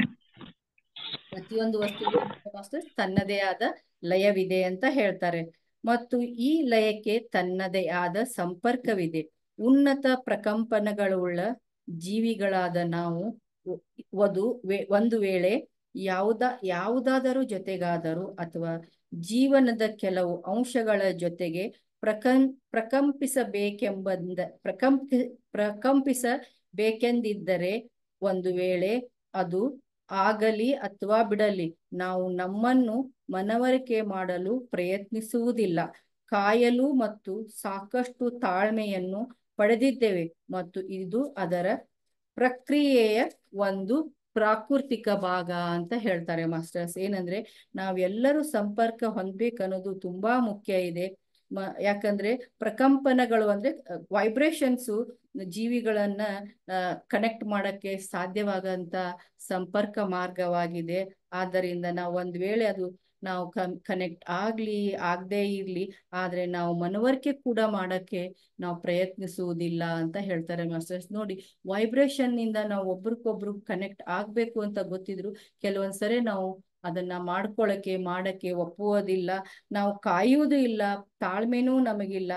ಪ್ರತಿಯೊಂದು ವಸ್ತುವಿಗೂ ತನ್ನದೇ ಆದ ಲಯವಿದೆ ಅಂತ ಹೇಳ್ತಾರೆ. ಮತ್ತು ಈ ಲಯಕ್ಕೆ ತನ್ನದೇ ಆದ ಸಂಪರ್ಕವಿದೆ. ಉನ್ನತ ಪ್ರಕಂಪನಗಳುಳ್ಳ ಜೀವಿಗಳಾದ ನಾವು ಒಂದು ವೇಳೆ ಯಾವುದಾದರೂ ಜೊತೆಗಾದರೂ ಅಥವಾ ಜೀವನದ ಕೆಲವು ಅಂಶಗಳ ಜೊತೆಗೆ ಪ್ರಕಂಪಿಸಬೇಕೆಂದಿದ್ದರೆ, ಒಂದು ವೇಳೆ ಅದು ಆಗಲಿ ಅಥವಾ ಬಿಡಲಿ, ನಾವು ನಮ್ಮನ್ನು ಮನವರಿಕೆ ಮಾಡಲು ಪ್ರಯತ್ನಿಸುವುದಿಲ್ಲ. ಕಾಯಲು ಮತ್ತು ಸಾಕಷ್ಟು ತಾಳ್ಮೆಯನ್ನು ಪಡೆದಿದ್ದೇವೆ ಮತ್ತು ಇದು ಅದರ ಪ್ರಕ್ರಿಯೆಯ ಒಂದು ಪ್ರಾಕೃತಿಕ ಭಾಗ ಅಂತ ಹೇಳ್ತಾರೆ ಮಾಸ್ಟರ್ಸ್. ಏನಂದ್ರೆ ನಾವೆಲ್ಲರೂ ಸಂಪರ್ಕ ಹೊಂದ್ಬೇಕನ್ನೋದು ತುಂಬಾ ಮುಖ್ಯ ಇದೆ. ಯಾಕಂದ್ರೆ ಪ್ರಕಂಪನಗಳು ಅಂದ್ರೆ ವೈಬ್ರೇಷನ್ಸು ಜೀವಿಗಳನ್ನ ಕನೆಕ್ಟ್ ಮಾಡಕ್ಕೆ ಸಾಧ್ಯವಾಗಂತ ಸಂಪರ್ಕ ಮಾರ್ಗವಾಗಿದೆ. ಆದ್ದರಿಂದ ನಾವು ಒಂದ್ ವೇಳೆ ಅದು ನಾವು ಕನೆಕ್ಟ್ ಆಗದೇ ಇರ್ಲಿ, ಆದ್ರೆ ನಾವು ಮನವರಿಕೆ ಕೂಡ ಮಾಡಕ್ಕೆ ನಾವು ಪ್ರಯತ್ನಿಸುವುದಿಲ್ಲ ಅಂತ ಹೇಳ್ತಾರೆ ಮಾಸ್ಟರ್ಸ್. ನೋಡಿ, ವೈಬ್ರೇಷನ್ ನಿಂದ ನಾವು ಒಬ್ರಿಗೊಬ್ರು ಕನೆಕ್ಟ್ ಆಗ್ಬೇಕು ಅಂತ ಗೊತ್ತಿದ್ರು ಕೆಲವೊಂದ್ಸರಿ ನಾವು ಅದನ್ನ ಮಾಡಕ್ಕೆ ಒಪ್ಪುವುದಿಲ್ಲ, ನಾವು ಕಾಯುವುದೂ ಇಲ್ಲ, ತಾಳ್ಮೆನೂ ನಮಗಿಲ್ಲ.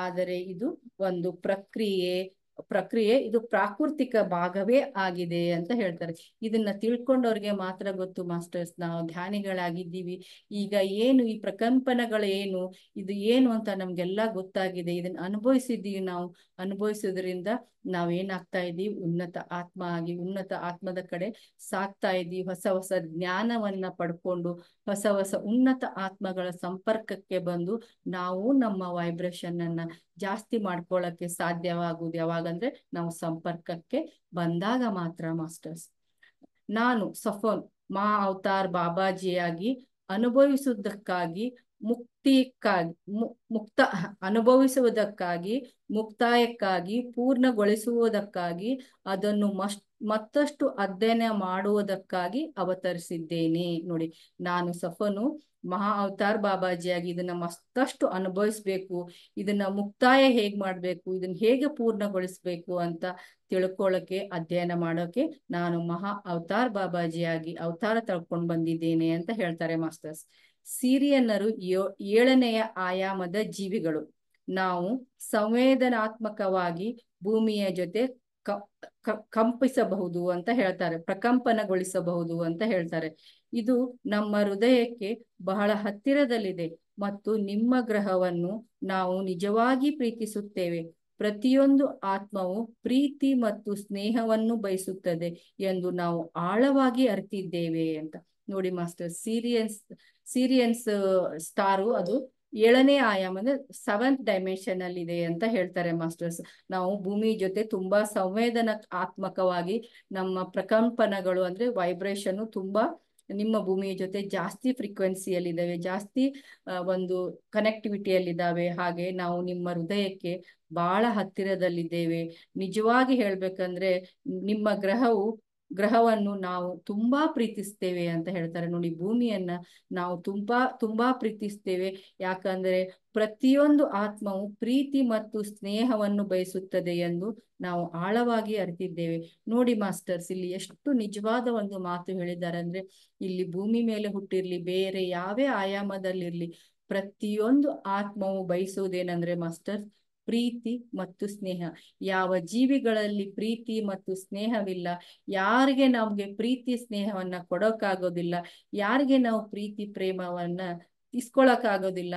ಆದರೆ ಇದು ಒಂದು ಪ್ರಕ್ರಿಯೆ, ಇದು ಪ್ರಾಕೃತಿಕ ಭಾಗವೇ ಆಗಿದೆ ಅಂತ ಹೇಳ್ತಾರೆ. ಇದನ್ನ ತಿಳ್ಕೊಂಡವ್ರಿಗೆ ಮಾತ್ರ ಗೊತ್ತು ಮಾಸ್ಟರ್ಸ್, ನಾವು ಧ್ಯಾನಿಗಳಾಗಿದ್ದೀವಿ, ಈಗ ಏನು ಈ ಪ್ರಕಂಪನಗಳು ಏನು, ಇದು ಏನು ಅಂತ ನಮ್ಗೆಲ್ಲ ಗೊತ್ತಾಗಿದೆ, ಇದನ್ನ ಅನುಭವಿಸಿದ್ದೀವಿ. ನಾವು ಅನುಭವಿಸೋದ್ರಿಂದ ನಾವೇನಾಗ್ತಾ ಇದ್ದೀವಿ, ಉನ್ನತ ಆತ್ಮ ಆಗಿ ಉನ್ನತ ಆತ್ಮದ ಕಡೆ ಸಾಗ್ತಾ ಇದ್ದೀವಿ. ಹೊಸ ಹೊಸ ಜ್ಞಾನವನ್ನ ಪಡ್ಕೊಂಡು ಹೊಸ ಹೊಸ ಉನ್ನತ ಆತ್ಮಗಳ ಸಂಪರ್ಕಕ್ಕೆ ಬಂದು ನಾವು ನಮ್ಮ ವೈಬ್ರೇಷನ್ ಅನ್ನ ಜಾಸ್ತಿ ಮಾಡ್ಕೊಳ್ಳಕ್ಕೆ ಸಾಧ್ಯವಾಗುವುದು ಯಾವಾಗಂದ್ರೆ ನಾವು ಸಂಪರ್ಕಕ್ಕೆ ಬಂದಾಗ ಮಾತ್ರ ಮಾಸ್ಟರ್ಸ್. ನಾನು ಸಫೋನ್ ಅವತಾರ್ ಬಾಬಾಜಿಯಾಗಿ ಅನುಭವಿಸುವುದಕ್ಕಾಗಿ ಅನುಭವಿಸುವುದಕ್ಕಾಗಿ, ಮುಕ್ತಾಯಕ್ಕಾಗಿ, ಪೂರ್ಣಗೊಳಿಸುವುದಕ್ಕಾಗಿ, ಅದನ್ನು ಮತ್ತಷ್ಟು ಅಧ್ಯಯನ ಮಾಡುವುದಕ್ಕಾಗಿ ಅವತರಿಸಿದ್ದೇನೆ. ನೋಡಿ, ನಾನು ಸಫನು ಅವತಾರ್ ಬಾಬಾಜಿಯಾಗಿ ಇದನ್ನ ಮತ್ತಷ್ಟು ಅನುಭವಿಸ್ಬೇಕು, ಇದನ್ನ ಮುಕ್ತಾಯ ಹೇಗ್ ಮಾಡ್ಬೇಕು, ಇದನ್ನ ಹೇಗೆ ಪೂರ್ಣಗೊಳಿಸ್ಬೇಕು ಅಂತ ತಿಳ್ಕೊಳ್ಳೋಕೆ, ಅಧ್ಯಯನ ಮಾಡೋಕೆ ನಾನು ಅವತಾರ್ ಬಾಬಾಜಿಯಾಗಿ ಅವತಾರ ತಳ್ಕೊಂಡು ಬಂದಿದ್ದೇನೆ ಅಂತ ಹೇಳ್ತಾರೆ ಮಾಸ್ಟರ್ಸ್. ಸಿರಿಯನ್ನರು 7ನೆಯ ಆಯಾಮದ ಜೀವಿಗಳು. ನಾವು ಸಂವೇದನಾತ್ಮಕವಾಗಿ ಭೂಮಿಯ ಜೊತೆ ಕಂಪಿಸಬಹುದು ಅಂತ ಹೇಳ್ತಾರೆ, ಪ್ರಕಂಪನಗೊಳಿಸಬಹುದು ಅಂತ ಹೇಳ್ತಾರೆ. ಇದು ನಮ್ಮ ಹೃದಯಕ್ಕೆ ಬಹಳ ಹತ್ತಿರದಲ್ಲಿದೆ ಮತ್ತು ನಿಮ್ಮ ಗ್ರಹವನ್ನು ನಾವು ನಿಜವಾಗಿ ಪ್ರೀತಿಸುತ್ತೇವೆ. ಪ್ರತಿಯೊಂದು ಆತ್ಮವು ಪ್ರೀತಿ ಮತ್ತು ಸ್ನೇಹವನ್ನು ಬಯಸುತ್ತದೆ ಎಂದು ನಾವು ಆಳವಾಗಿ ಅರಿತಿದ್ದೇವೆ ಅಂತ. ನೋಡಿ ಮಾಸ್ಟರ್, ಸಿರಿಯನ್ಸ್ ಸ್ಟಾರು ಅದು 7ನೇ ಆಯಾಮ ಅಂದ್ರೆ 7th ಡೈಮೆನ್ಷನ್ ಅಲ್ಲಿ ಇದೆ ಅಂತ ಹೇಳ್ತಾರೆ ಮಾಸ್ಟರ್ಸ್. ನಾವು ಭೂಮಿ ಜೊತೆ ತುಂಬಾ ಸಂವೇದನಾತ್ಮಕವಾಗಿ ನಮ್ಮ ಪ್ರಕಂಪನಗಳು ಅಂದ್ರೆ ವೈಬ್ರೇಷನ್ ತುಂಬಾ ನಿಮ್ಮ ಭೂಮಿಯ ಜೊತೆ ಜಾಸ್ತಿ ಫ್ರೀಕ್ವೆನ್ಸಿಯಲ್ಲಿದ್ದಾವೆ, ಜಾಸ್ತಿ ಒಂದು ಕನೆಕ್ಟಿವಿಟಿಯಲ್ಲಿದ್ದಾವೆ. ಹಾಗೆ ನಾವು ನಿಮ್ಮ ಹೃದಯಕ್ಕೆ ಬಹಳ ಹತ್ತಿರದಲ್ಲಿದ್ದೇವೆ. ನಿಜವಾಗಿ ಹೇಳ್ಬೇಕಂದ್ರೆ ನಿಮ್ಮ ಗ್ರಹವನ್ನು ನಾವು ತುಂಬಾ ಪ್ರೀತಿಸ್ತೇವೆ ಅಂತ ಹೇಳ್ತಾರೆ. ನೋಡಿ, ಭೂಮಿಯನ್ನ ನಾವು ತುಂಬಾ ಪ್ರೀತಿಸ್ತೇವೆ. ಯಾಕಂದ್ರೆ ಪ್ರತಿಯೊಂದು ಆತ್ಮವು ಪ್ರೀತಿ ಮತ್ತು ಸ್ನೇಹವನ್ನು ಬಯಸುತ್ತದೆ ಎಂದು ನಾವು ಆಳವಾಗಿ ಅರಿತಿದ್ದೇವೆ. ನೋಡಿ ಮಾಸ್ಟರ್ಸ್, ಇಲ್ಲಿ ಎಷ್ಟು ನಿಜವಾದ ಒಂದು ಮಾತು ಹೇಳಿದ್ದಾರೆ ಅಂದ್ರೆ, ಇಲ್ಲಿ ಭೂಮಿ ಮೇಲೆ ಹುಟ್ಟಿರ್ಲಿ, ಬೇರೆ ಯಾವೇ ಆಯಾಮದಲ್ಲಿರ್ಲಿ, ಪ್ರತಿಯೊಂದು ಆತ್ಮವು ಬಯಸುವುದೇನಂದ್ರೆ ಮಾಸ್ಟರ್ಸ್, ಪ್ರೀತಿ ಮತ್ತು ಸ್ನೇಹ. ಯಾವ ಜೀವಿಗಳಲ್ಲಿ ಪ್ರೀತಿ ಮತ್ತು ಸ್ನೇಹವಿಲ್ಲ, ಯಾರಿಗೆ ನಮ್ಗೆ ಪ್ರೀತಿ ಸ್ನೇಹವನ್ನ ಕೊಡೋಕ್ಕಾಗೋದಿಲ್ಲ, ಯಾರಿಗೆ ನಾವು ಪ್ರೀತಿ ಪ್ರೇಮವನ್ನ ಇಸ್ಕೊಳಕ್ಕಾಗೋದಿಲ್ಲ,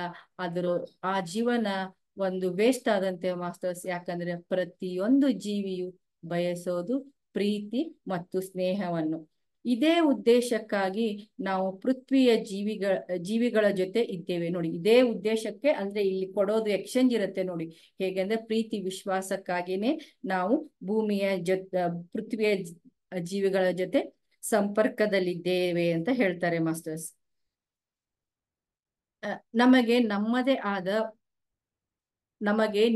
ಆ ಜೀವನ ಒಂದು ವೇಸ್ಟ್ ಆದಂತೆ ಮಾಸ್ಟರ್ಸ್. ಯಾಕಂದ್ರೆ ಪ್ರತಿಯೊಂದು ಜೀವಿಯು ಬಯಸೋದು ಪ್ರೀತಿ ಮತ್ತು ಸ್ನೇಹವನ್ನು. ಇದೇ ಉದ್ದೇಶಕ್ಕಾಗಿ ನಾವು ಪೃಥ್ವಿಯ ಜೀವಿಗಳ ಜೊತೆ ಇದ್ದೇವೆ. ನೋಡಿ, ಇದೇ ಉದ್ದೇಶಕ್ಕೆ ಅಂದ್ರೆ ಇಲ್ಲಿ ಕೊಡೋದು ಎಕ್ಸ್ಚೇಂಜ್ ಇರುತ್ತೆ. ನೋಡಿ, ಹೇಗೆಂದ್ರೆ ಪ್ರೀತಿ ವಿಶ್ವಾಸಕ್ಕಾಗಿನೇ ನಾವು ಪೃಥ್ವಿಯ ಜೀವಿಗಳ ಜೊತೆ ಸಂಪರ್ಕದಲ್ಲಿದ್ದೇವೆ ಅಂತ ಹೇಳ್ತಾರೆ ಮಾಸ್ಟರ್ಸ್. ನಮಗೆ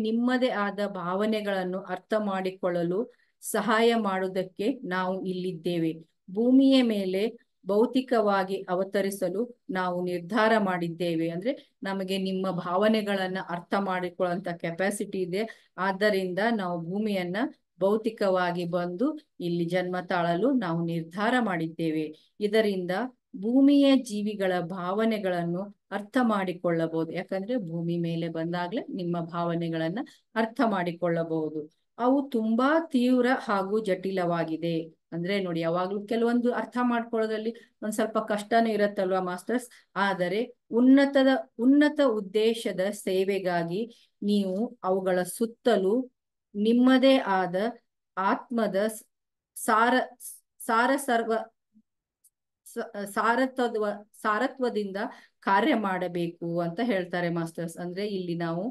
ನಿಮ್ಮದೇ ಆದ ಭಾವನೆಗಳನ್ನು ಅರ್ಥ ಮಾಡಿಕೊಳ್ಳಲು ಸಹಾಯ ಮಾಡುವುದಕ್ಕೆ ನಾವು ಇಲ್ಲಿದ್ದೇವೆ. ಭೂಮಿಯ ಮೇಲೆ ಭೌತಿಕವಾಗಿ ಅವತರಿಸಲು ನಾವು ನಿರ್ಧಾರ ಮಾಡಿದ್ದೇವೆ. ಅಂದ್ರೆ ನಮಗೆ ನಿಮ್ಮ ಭಾವನೆಗಳನ್ನ ಅರ್ಥ ಮಾಡಿಕೊಳ್ಳುವಂತ ಕೆಪಾಸಿಟಿ ಇದೆ. ಆದ್ದರಿಂದ ನಾವು ಭೂಮಿಯನ್ನ ಭೌತಿಕವಾಗಿ ಬಂದು ಇಲ್ಲಿ ಜನ್ಮ ತಾಳಲು ನಾವು ನಿರ್ಧಾರ ಮಾಡಿದ್ದೇವೆ. ಇದರಿಂದ ಭೂಮಿಯ ಜೀವಿಗಳ ಭಾವನೆಗಳನ್ನು ಅರ್ಥ ಮಾಡಿಕೊಳ್ಳಬಹುದು. ಯಾಕಂದ್ರೆ ಭೂಮಿ ಮೇಲೆ ಬಂದಾಗ್ಲೇ ನಿಮ್ಮ ಭಾವನೆಗಳನ್ನ ಅರ್ಥ ಮಾಡಿಕೊಳ್ಳಬಹುದು. ಅವು ತುಂಬಾ ತೀವ್ರ ಹಾಗೂ ಜಟಿಲವಾಗಿದೆ. ಅಂದ್ರೆ ನೋಡಿ, ಯಾವಾಗ್ಲೂ ಕೆಲವೊಂದು ಅರ್ಥ ಮಾಡ್ಕೊಳ್ಳೋದ್ರಲ್ಲಿ ಒಂದ್ ಸ್ವಲ್ಪ ಕಷ್ಟನೂ ಇರತ್ತಲ್ವಾ ಮಾಸ್ಟರ್ಸ್. ಆದರೆ ಉನ್ನತ ಉದ್ದೇಶದ ಸೇವೆಗಾಗಿ ನೀವು ಅವುಗಳ ಸುತ್ತಲೂ ನಿಮ್ಮದೇ ಆದ ಆತ್ಮದ ಸಾರತ್ವದಿಂದ ಕಾರ್ಯ ಮಾಡಬೇಕು ಅಂತ ಹೇಳ್ತಾರೆ ಮಾಸ್ಟರ್ಸ್. ಅಂದ್ರೆ ಇಲ್ಲಿ ನಾವು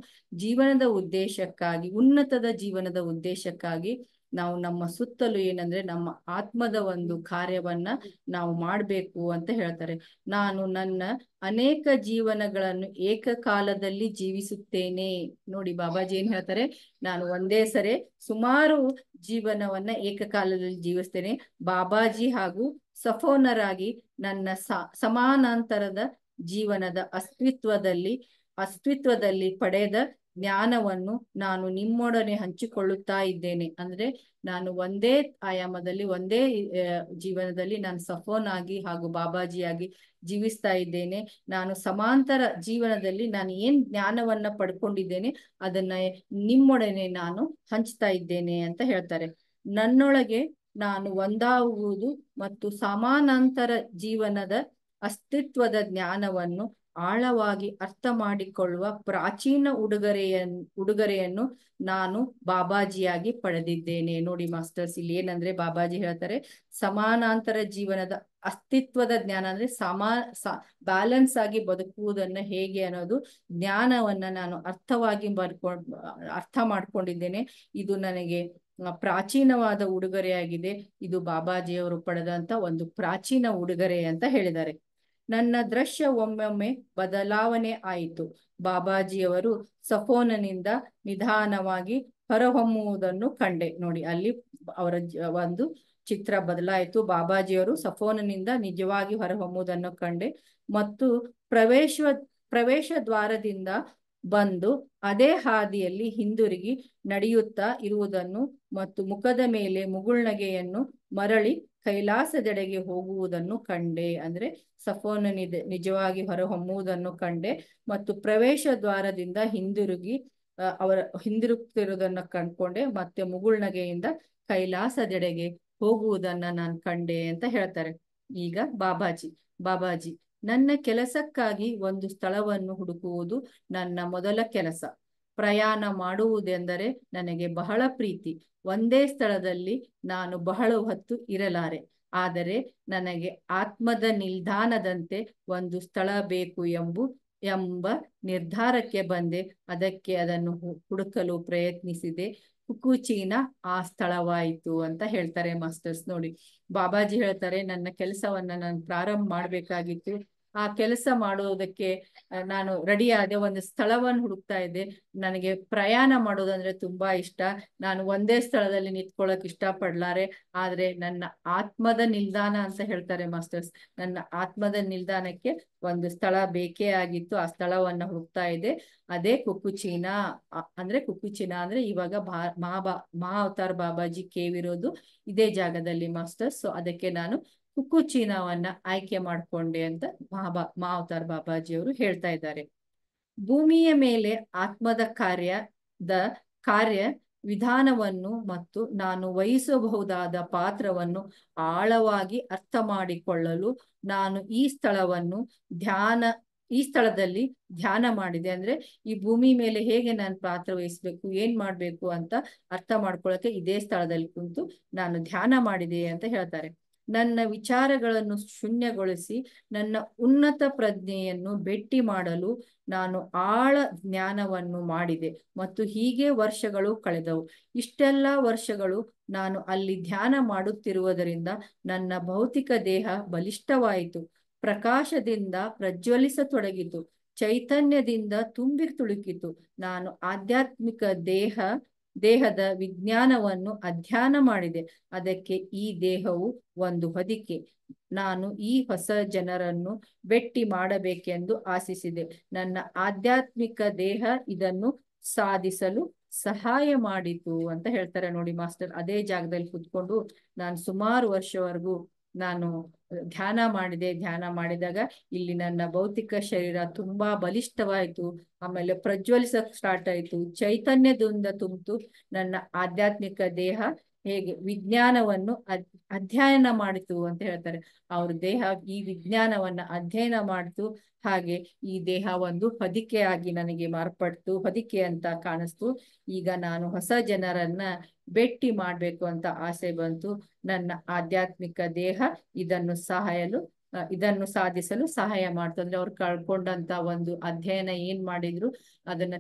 ಉನ್ನತದ ಜೀವನದ ಉದ್ದೇಶಕ್ಕಾಗಿ ನಾವು ನಮ್ಮ ಸುತ್ತಲೂ ಏನಂದ್ರೆ ನಮ್ಮ ಆತ್ಮದ ಒಂದು ಕಾರ್ಯವನ್ನ ನಾವು ಮಾಡ್ಬೇಕು ಅಂತ ಹೇಳ್ತಾರೆ. ನಾನು ನನ್ನ ಅನೇಕ ಜೀವನಗಳನ್ನು ಏಕಕಾಲದಲ್ಲಿ ಜೀವಿಸುತ್ತೇನೆ. ನೋಡಿ, ಬಾಬಾಜಿ ಏನ್ ಹೇಳ್ತಾರೆ, ನಾನು ಒಂದೇ ಸರಿ ಸುಮಾರು ಜೀವನವನ್ನ ಏಕಕಾಲದಲ್ಲಿ ಜೀವಿಸ್ತೇನೆ. ಬಾಬಾಜಿ ಹಾಗೂ ಸಫೋನರಾಗಿ ನನ್ನ ಸಮಾನಾಂತರದ ಜೀವನದ ಅಸ್ತಿತ್ವದಲ್ಲಿ ಪಡೆದ ಜ್ಞಾನವನ್ನು ನಾನು ನಿಮ್ಮೊಡನೆ ಹಂಚಿಕೊಳ್ಳುತ್ತಾ ಇದ್ದೇನೆ. ಅಂದ್ರೆ ನಾನು ಒಂದೇ ಆಯಾಮದಲ್ಲಿ, ಒಂದೇ ಜೀವನದಲ್ಲಿ ನಾನು ಸಫೋನ್ ಆಗಿ ಹಾಗೂ ಬಾಬಾಜಿಯಾಗಿ ಜೀವಿಸ್ತಾ ಇದ್ದೇನೆ. ನಾನು ಸಮಾಂತರ ಜೀವನದಲ್ಲಿ ನಾನು ಏನ್ ಜ್ಞಾನವನ್ನ ಪಡ್ಕೊಂಡಿದ್ದೇನೆ ಅದನ್ನ ನಿಮ್ಮೊಡನೆ ನಾನು ಹಂಚ್ತಾ ಇದ್ದೇನೆ ಅಂತ ಹೇಳ್ತಾರೆ. ನನ್ನೊಳಗೆ ನಾನು ಒಂದಾಗುವುದು ಮತ್ತು ಸಮಾನಾಂತರ ಜೀವನದ ಅಸ್ತಿತ್ವದ ಜ್ಞಾನವನ್ನು ಆಳವಾಗಿ ಅರ್ಥ ಮಾಡಿಕೊಳ್ಳುವ ಪ್ರಾಚೀನ ಉಡುಗೊರೆಯನ್ನು ನಾನು ಬಾಬಾಜಿಯಾಗಿ ಪಡೆದಿದ್ದೇನೆ. ನೋಡಿ ಮಾಸ್ಟರ್ಸ್, ಇಲ್ಲಿ ಏನಂದ್ರೆ ಬಾಬಾಜಿ ಹೇಳ್ತಾರೆ, ಸಮಾನಾಂತರ ಜೀವನದ ಅಸ್ತಿತ್ವದ ಜ್ಞಾನ ಅಂದ್ರೆ ಬ್ಯಾಲೆನ್ಸ್ ಆಗಿ ಬದುಕುವುದನ್ನ ಹೇಗೆ ಅನ್ನೋದು ಜ್ಞಾನವನ್ನ ನಾನು ಅರ್ಥ ಮಾಡ್ಕೊಂಡಿದ್ದೇನೆ. ಇದು ನನಗೆ ಪ್ರಾಚೀನವಾದ ಉಡುಗೊರೆಯಾಗಿದೆ. ಇದು ಬಾಬಾಜಿಯವರು ಪಡೆದಂತ ಒಂದು ಪ್ರಾಚೀನ ಉಡುಗೊರೆ ಅಂತ ಹೇಳಿದ್ದಾರೆ. ನನ್ನ ದೃಶ್ಯ ಒಮ್ಮೊಮ್ಮೆ ಬದಲಾವಣೆ ಆಯಿತು. ಬಾಬಾಜಿಯವರು ಸಫೋನನಿಂದ ನಿಧಾನವಾಗಿ ಹೊರಹೊಮ್ಮುವುದನ್ನು ಕಂಡೆ. ನೋಡಿ, ಅಲ್ಲಿ ಅವರ ಒಂದು ಚಿತ್ರ ಬದಲಾಯಿತು. ಬಾಬಾಜಿಯವರು ಸಫೋನನಿಂದ ನಿಜವಾಗಿ ಹೊರಹೊಮ್ಮುವುದನ್ನು ಕಂಡೆ ಮತ್ತು ಪ್ರವೇಶ ದ್ವಾರದಿಂದ ಬಂದು ಅದೇ ಹಾದಿಯಲ್ಲಿ ಹಿಂದಿರುಗಿ ನಡೆಯುತ್ತಾ ಇರುವುದನ್ನು ಮತ್ತು ಮುಖದ ಮೇಲೆ ಮುಗುಳ್ನಗೆಯನ್ನು ಮರಳಿ ಕೈಲಾಸದೆಡೆಗೆ ಹೋಗುವುದನ್ನು ಕಂಡೆ. ಅಂದ್ರೆ ಸಫೋನ ನಿಜವಾಗಿ ಹೊರಹೊಮ್ಮುವುದನ್ನು ಕಂಡೆ ಮತ್ತು ಪ್ರವೇಶ ದ್ವಾರದಿಂದ ಹಿಂದಿರುಗುತ್ತಿರುವುದನ್ನು ಕಂಡ್ಕೊಂಡೆ, ಮತ್ತೆ ಮುಗುಳ್ನಗೆಯಿಂದ ಕೈಲಾಸದೆಡೆಗೆ ಹೋಗುವುದನ್ನ ನಾನು ಕಂಡೆ ಅಂತ ಹೇಳ್ತಾರೆ. ಈಗ ಬಾಬಾಜಿ ನನ್ನ ಕೆಲಸಕ್ಕಾಗಿ ಒಂದು ಸ್ಥಳವನ್ನು ಹುಡುಕುವುದು ನನ್ನ ಮೊದಲ ಕೆಲಸ. ಪ್ರಯಾಣ ಮಾಡುವುದೆಂದರೆ ನನಗೆ ಬಹಳ ಪ್ರೀತಿ. ಒಂದೇ ಸ್ಥಳದಲ್ಲಿ ನಾನು ಬಹಳ ಹೊತ್ತು ಇರಲಾರೆ. ಆದರೆ ನನಗೆ ಆತ್ಮದ ನಿಲ್ದಾಣದಂತೆ ಒಂದು ಸ್ಥಳ ಬೇಕು ಎಂಬ ನಿರ್ಧಾರಕ್ಕೆ ಬಂದೆ. ಅದನ್ನು ಹುಡುಕಲು ಪ್ರಯತ್ನಿಸಿದೆ. ಕುಕುಚೀನ ಆ ಸ್ಥಳವಾಯಿತು ಅಂತ ಹೇಳ್ತಾರೆ ಮಾಸ್ಟರ್ಸ್. ನೋಡಿ, ಬಾಬಾಜಿ ಹೇಳ್ತಾರೆ, ನನ್ನ ಕೆಲಸವನ್ನ ನಾನು ಪ್ರಾರಂಭ ಮಾಡ್ಬೇಕಾಗಿತ್ತು. ಆ ಕೆಲಸ ಮಾಡುವುದಕ್ಕೆ ನಾನು ರೆಡಿ ಆದೆ. ಒಂದು ಸ್ಥಳವನ್ನು ಹುಡುಕ್ತಾ ಇದ್ದೆ. ನನಗೆ ಪ್ರಯಾಣ ಮಾಡೋದಂದ್ರೆ ತುಂಬಾ ಇಷ್ಟ. ನಾನು ಒಂದೇ ಸ್ಥಳದಲ್ಲಿ ನಿಂತ್ಕೊಳ್ಳೋಕೆ ಇಷ್ಟಪಡ್ಲಾರೆ. ಆದ್ರೆ ನನ್ನ ಆತ್ಮದ ನಿಲ್ದಾಣ ಅಂತ ಹೇಳ್ತಾರೆ ಮಾಸ್ಟರ್ಸ್, ನನ್ನ ಆತ್ಮದ ನಿಲ್ದಾಣಕ್ಕೆ ಒಂದು ಸ್ಥಳ ಬೇಕೇ ಆಗಿತ್ತು. ಆ ಸ್ಥಳವನ್ನ ಹುಡುಕ್ತಾ ಇದೆ. ಅದೇ ಕುಕುಚೀನ. ಕುಕುಚೀನ ಅಂದ್ರೆ ಇವಾಗ ಮಹಾ ಅವತಾರ್ ಬಾಬಾಜಿ ಕೇವ್ ಇರೋದು ಇದೇ ಜಾಗದಲ್ಲಿ ಮಾಸ್ಟರ್ಸ್. ಸೊ ಅದಕ್ಕೆ ನಾನು ಕುಕುಚೀನವನ್ನ ಆಯ್ಕೆ ಮಾಡ್ಕೊಂಡೆ ಅಂತ ಮಹಾ ಅವತಾರ್ ಬಾಬಾಜಿಯವರು ಹೇಳ್ತಾ ಇದ್ದಾರೆ. ಭೂಮಿಯ ಮೇಲೆ ಆತ್ಮದ ಕಾರ್ಯ ವಿಧಾನವನ್ನು ಮತ್ತು ನಾನು ವಹಿಸಬಹುದಾದ ಪಾತ್ರವನ್ನು ಆಳವಾಗಿ ಅರ್ಥ ಮಾಡಿಕೊಳ್ಳಲು ನಾನು ಈ ಸ್ಥಳದಲ್ಲಿ ಧ್ಯಾನ ಮಾಡಿದೆ. ಅಂದ್ರೆ ಈ ಭೂಮಿ ಮೇಲೆ ಹೇಗೆ ನಾನು ಪಾತ್ರ ವಹಿಸ್ಬೇಕು, ಏನ್ ಮಾಡ್ಬೇಕು ಅಂತ ಅರ್ಥ ಮಾಡ್ಕೊಳ್ಳೋಕೆ ಇದೇ ಸ್ಥಳದಲ್ಲಿ ಕುಂತು ನಾನು ಧ್ಯಾನ ಮಾಡಿದೆ ಅಂತ ಹೇಳ್ತಾರೆ. ನನ್ನ ವಿಚಾರಗಳನ್ನು ಶೂನ್ಯಗೊಳಿಸಿ ನನ್ನ ಉನ್ನತ ಪ್ರಜ್ಞೆಯನ್ನು ಭೇಟಿ ಮಾಡಲು ನಾನು ಆಳ ಜ್ಞಾನವನ್ನು ಮಾಡಿದೆ ಮತ್ತು ಹೀಗೆ ವರ್ಷಗಳು ಕಳೆದವು. ಇಷ್ಟೆಲ್ಲ ವರ್ಷಗಳು ನಾನು ಅಲ್ಲಿ ಧ್ಯಾನ ಮಾಡುತ್ತಿರುವುದರಿಂದ ನನ್ನ ಭೌತಿಕ ದೇಹ ಬಲಿಷ್ಠವಾಯಿತು, ಪ್ರಕಾಶದಿಂದ ಪ್ರಜ್ವಲಿಸತೊಡಗಿತು, ಚೈತನ್ಯದಿಂದ ತುಂಬಿ ತುಳುಕಿತು. ನಾನು ಆಧ್ಯಾತ್ಮಿಕ ದೇಹದ ವಿಜ್ಞಾನವನ್ನು ಅಧ್ಯಯನ ಮಾಡಿದೆ. ಅದಕ್ಕೆ ಈ ದೇಹವು ಒಂದು ಹೊದಿಕೆ. ನಾನು ಈ ಹೊಸ ಜನರನ್ನು ಭೇಟಿ ಮಾಡಬೇಕೆಂದು ಆಶಿಸಿದೆ. ನನ್ನ ಆಧ್ಯಾತ್ಮಿಕ ದೇಹ ಇದನ್ನು ಸಾಧಿಸಲು ಸಹಾಯ ಮಾಡಿತು ಅಂತ ಹೇಳ್ತಾರೆ. ನೋಡಿ ಮಾಸ್ಟರ್, ಅದೇ ಜಾಗದಲ್ಲಿ ಕುತ್ಕೊಂಡು ನಾನು ಸುಮಾರು ವರ್ಷವರೆಗೂ ನಾನು ಧ್ಯಾನ ಮಾಡಿದಾಗ ಇಲ್ಲಿ ನನ್ನ ಭೌತಿಕ ಶರೀರ ತುಂಬಾ ಬಲಿಷ್ಠವಾಯಿತು, ಆಮೇಲೆ ಪ್ರಜ್ವಲಿಸಕ್ ಸ್ಟಾರ್ಟ್ ಆಯ್ತು, ಚೈತನ್ಯದಿಂದ ತುಂಬಿತು. ನನ್ನ ಆಧ್ಯಾತ್ಮಿಕ ದೇಹ ಹೇಗೆ ವಿಜ್ಞಾನವನ್ನು ಅಧ್ಯಯನ ಮಾಡಿತು ಅಂತ ಹೇಳ್ತಾರೆ. ಅವ್ರ ದೇಹ ಈ ವಿಜ್ಞಾನವನ್ನ ಅಧ್ಯಯನ ಮಾಡಿತು. ಹಾಗೆ ಈ ದೇಹ ಒಂದು ಹೊದಿಕೆಯಾಗಿ ನನಗೆ ಮಾರ್ಪಡ್ತು, ಹೊದಿಕೆ ಅಂತ ಕಾಣಿಸ್ತು. ಈಗ ನಾನು ಹೊಸ ಜನರನ್ನ ಭೇಟಿ ಮಾಡ್ಬೇಕು ಅಂತ ಆಸೆ ಬಂತು. ನನ್ನ ಆಧ್ಯಾತ್ಮಿಕ ದೇಹ ಇದನ್ನು ಸಾಧಿಸಲು ಸಹಾಯ ಮಾಡ್ತು. ಅಂದ್ರೆ ಅವ್ರು ಕಳ್ಕೊಂಡಂತ ಒಂದು ಅಧ್ಯಯನ ಏನ್ ಮಾಡಿದ್ರು ಅದನ್ನ